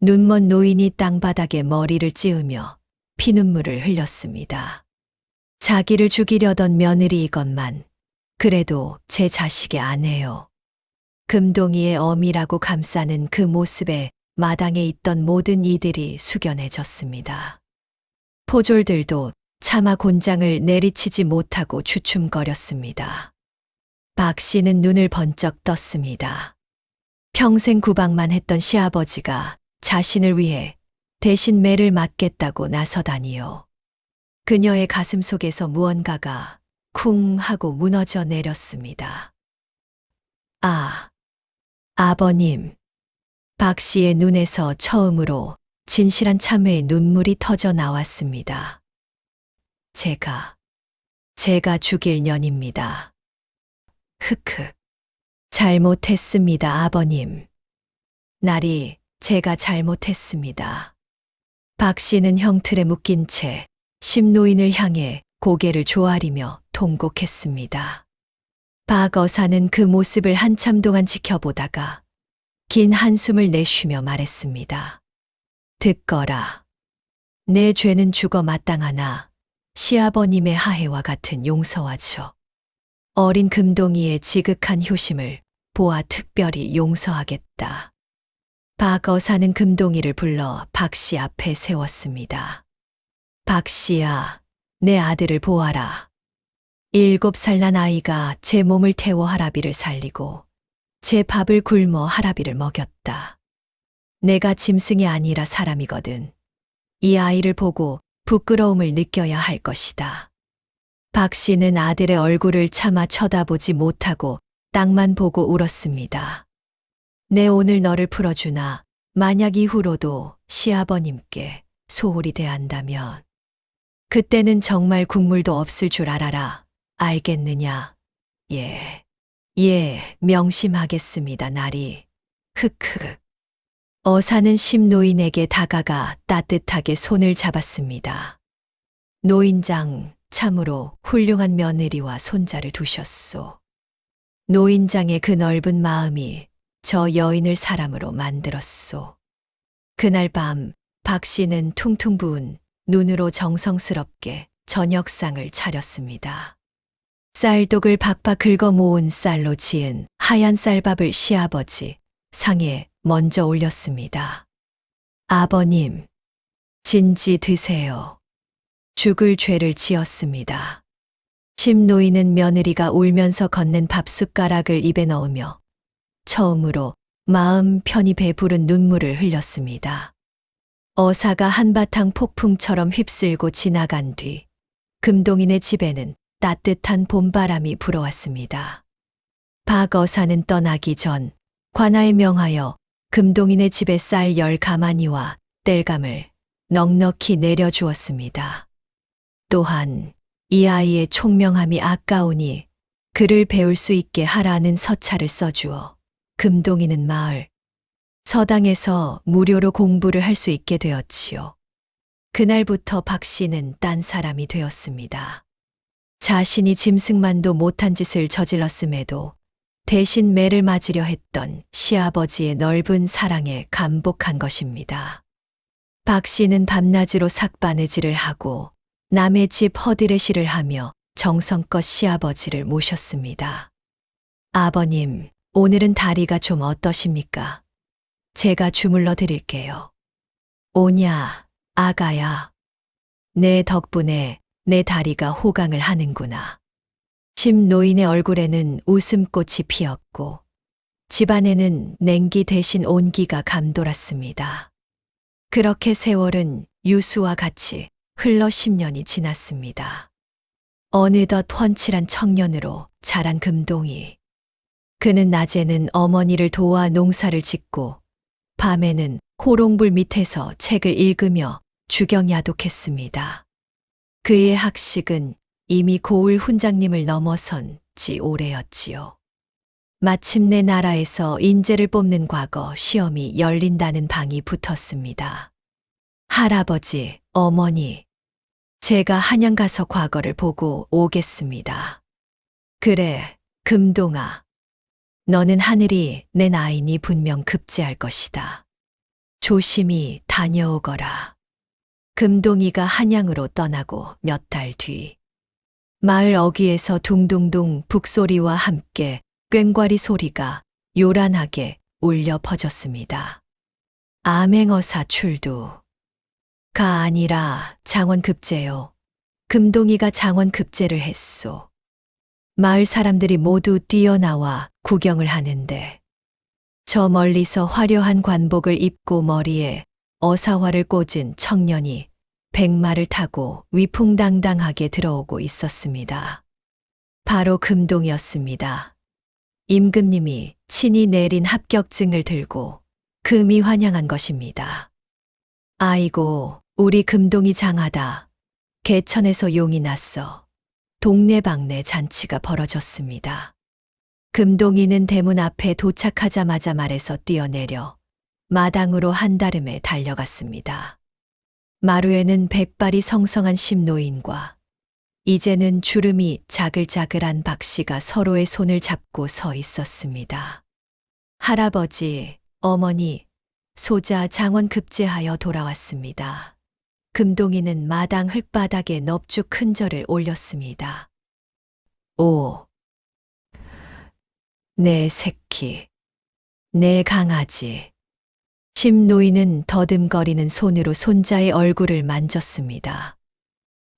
눈먼 노인이 땅바닥에 머리를 찌으며 피눈물을 흘렸습니다. 자기를 죽이려던 며느리이건만 그래도 제 자식의 아내요. 금동이의 어미라고 감싸는 그 모습에 마당에 있던 모든 이들이 숙연해졌습니다. 포졸들도 차마 곤장을 내리치지 못하고 주춤거렸습니다. 박 씨는 눈을 번쩍 떴습니다. 평생 구박만 했던 시아버지가 자신을 위해 대신 매를 맞겠다고 나서다니요. 그녀의 가슴 속에서 무언가가 쿵 하고 무너져 내렸습니다. 아, 아버님. 박 씨의 눈에서 처음으로 진실한 참회의 눈물이 터져 나왔습니다. 제가 죽일 년입니다. 흑흑. 잘못했습니다, 아버님. 나리, 제가 잘못했습니다. 박 씨는 형틀에 묶인 채 심노인을 향해 고개를 조아리며 통곡했습니다. 박 어사는 그 모습을 한참 동안 지켜보다가 긴 한숨을 내쉬며 말했습니다. 듣거라. 내 죄는 죽어 마땅하나 시아버님의 하해와 같은 용서하죠. 어린 금동이의 지극한 효심을 보아 특별히 용서하겠다. 박 어사는 금동이를 불러 박 씨 앞에 세웠습니다. 박 씨야, 내 아들을 보아라. 7살 난 아이가 제 몸을 태워 할아비를 살리고 제 밥을 굶어 할아비를 먹였다. 내가 짐승이 아니라 사람이거든. 이 아이를 보고 부끄러움을 느껴야 할 것이다. 박 씨는 아들의 얼굴을 차마 쳐다보지 못하고 땅만 보고 울었습니다. 내 오늘 너를 풀어주나 만약 이후로도 시아버님께 소홀히 대한다면 그때는 정말 국물도 없을 줄 알아라. 알겠느냐? 예, 명심하겠습니다, 나리. 흑흑. 어사는 심노인에게 다가가 따뜻하게 손을 잡았습니다. 노인장, 참으로 훌륭한 며느리와 손자를 두셨소. 노인장의 그 넓은 마음이 저 여인을 사람으로 만들었소. 그날 밤 박 씨는 퉁퉁 부은 눈으로 정성스럽게 저녁상을 차렸습니다. 쌀독을 박박 긁어 모은 쌀로 지은 하얀 쌀밥을 시아버지 상에 먼저 올렸습니다. 아버님, 진지 드세요. 죽을 죄를 지었습니다. 심노인은 며느리가 울면서 건넨 밥숟가락을 입에 넣으며 처음으로 마음 편히 배부른 눈물을 흘렸습니다. 어사가 한바탕 폭풍처럼 휩쓸고 지나간 뒤 금동인의 집에는 따뜻한 봄바람이 불어왔습니다. 박 어사는 떠나기 전 관아에 명하여 금동인의 집에 쌀 10가마니와 땔감을 넉넉히 내려주었습니다. 또한 이 아이의 총명함이 아까우니 그를 배울 수 있게 하라는 서찰을 써주어 금동이는 마을 서당에서 무료로 공부를 할 수 있게 되었지요. 그날부터 박 씨는 딴 사람이 되었습니다. 자신이 짐승만도 못한 짓을 저질렀음에도 대신 매를 맞으려 했던 시아버지의 넓은 사랑에 감복한 것입니다. 박 씨는 밤낮으로 삭바느질을 하고 남의 집 허드레시를 하며 정성껏 시아버지를 모셨습니다. 아버님, 오늘은 다리가 좀 어떠십니까? 제가 주물러 드릴게요. 오냐, 아가야. 내 덕분에 내 다리가 호강을 하는구나. 심노인의 얼굴에는 웃음꽃이 피었고 집안에는 냉기 대신 온기가 감돌았습니다. 그렇게 세월은 유수와 같이 흘러 10년이 지났습니다. 어느덧 훤칠한 청년으로 자란 금동이. 그는 낮에는 어머니를 도와 농사를 짓고 밤에는 호롱불 밑에서 책을 읽으며 주경야독했습니다. 그의 학식은 이미 고을 훈장님을 넘어선 지 오래였지요. 마침내 나라에서 인재를 뽑는 과거 시험이 열린다는 방이 붙었습니다. 할아버지, 어머니, 제가 한양 가서 과거를 보고 오겠습니다. 그래, 금동아. 너는 하늘이 내 나이니 분명 급제할 것이다. 조심히 다녀오거라. 금동이가 한양으로 떠나고 몇 달 뒤, 마을 어귀에서 둥둥둥 북소리와 함께 꽹과리 소리가 요란하게 울려 퍼졌습니다. 암행어사 출두가 아니라 장원급제요. 금동이가 장원급제를 했소. 마을 사람들이 모두 뛰어나와 구경을 하는데 저 멀리서 화려한 관복을 입고 머리에 어사화를 꽂은 청년이 백마를 타고 위풍당당하게 들어오고 있었습니다. 바로 금동이었습니다. 임금님이 친히 내린 합격증을 들고 금이 환영한 것입니다. 아이고, 우리 금동이 장하다. 개천에서 용이 났어. 동네방네 잔치가 벌어졌습니다. 금동이는 대문 앞에 도착하자마자 말에서 뛰어내려 마당으로 한다름에 달려갔습니다. 마루에는 백발이 성성한 심노인과 이제는 주름이 자글자글한 박씨가 서로의 손을 잡고 서 있었습니다. 할아버지, 어머니, 소자 장원급제하여 돌아왔습니다. 금동이는 마당 흙바닥에 넙죽 큰 절을 올렸습니다. 오, 내 새끼, 내 강아지. 심노인은 더듬거리는 손으로 손자의 얼굴을 만졌습니다.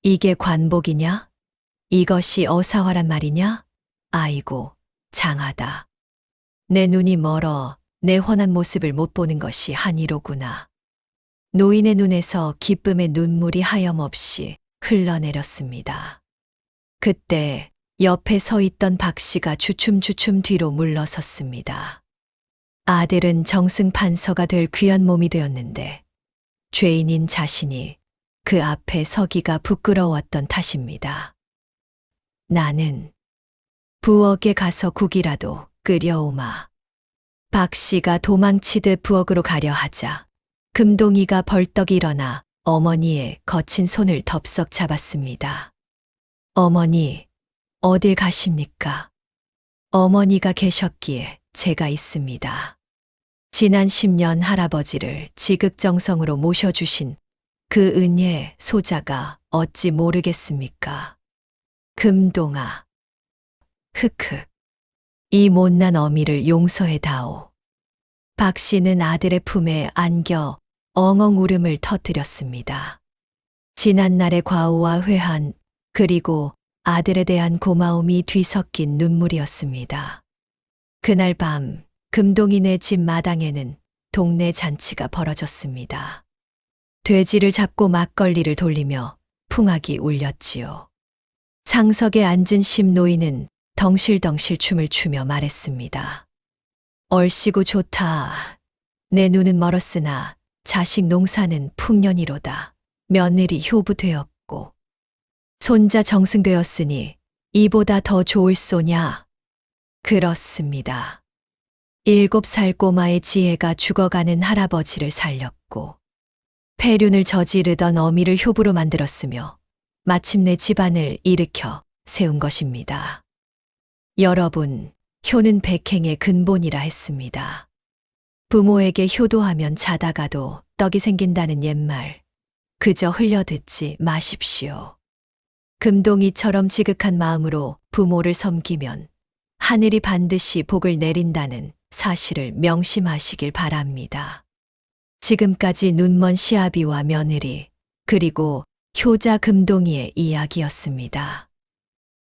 이게 관복이냐? 이것이 어사화란 말이냐? 아이고, 장하다. 내 눈이 멀어 내 훤한 모습을 못 보는 것이 한이로구나. 노인의 눈에서 기쁨의 눈물이 하염없이 흘러내렸습니다. 그때 옆에 서 있던 박씨가 주춤주춤 뒤로 물러섰습니다. 아들은 정승판서가 될 귀한 몸이 되었는데 죄인인 자신이 그 앞에 서기가 부끄러웠던 탓입니다. 나는 부엌에 가서 국이라도 끓여오마. 박씨가 도망치듯 부엌으로 가려 하자 금동이가 벌떡 일어나 어머니의 거친 손을 덥석 잡았습니다. 어머니, 어딜 가십니까? 어머니가 계셨기에 제가 있습니다. 지난 10년 할아버지를 지극정성으로 모셔주신 그 은혜 소자가 어찌 모르겠습니까? 금동아. 흑흑. 이 못난 어미를 용서해다오. 박씨는 아들의 품에 안겨 엉엉 울음을 터뜨렸습니다. 지난날의 과오와 회한 그리고 아들에 대한 고마움이 뒤섞인 눈물이었습니다. 그날 밤 금동이네 집 마당에는 동네 잔치가 벌어졌습니다. 돼지를 잡고 막걸리를 돌리며 풍악이 울렸지요. 상석에 앉은 심노인은 덩실덩실 춤을 추며 말했습니다. 얼씨구 좋다. 내 눈은 멀었으나 자식 농사는 풍년이로다. 며느리 효부되었고 손자 정승되었으니 이보다 더 좋을 소냐? 그렇습니다. 7살 꼬마의 지혜가 죽어가는 할아버지를 살렸고 폐륜을 저지르던 어미를 효부로 만들었으며 마침내 집안을 일으켜 세운 것입니다. 여러분, 효는 백행의 근본이라 했습니다. 부모에게 효도하면 자다가도 떡이 생긴다는 옛말, 그저 흘려듣지 마십시오. 금동이처럼 지극한 마음으로 부모를 섬기면 하늘이 반드시 복을 내린다는 사실을 명심하시길 바랍니다. 지금까지 눈먼 시아비와 며느리, 그리고 효자 금동이의 이야기였습니다.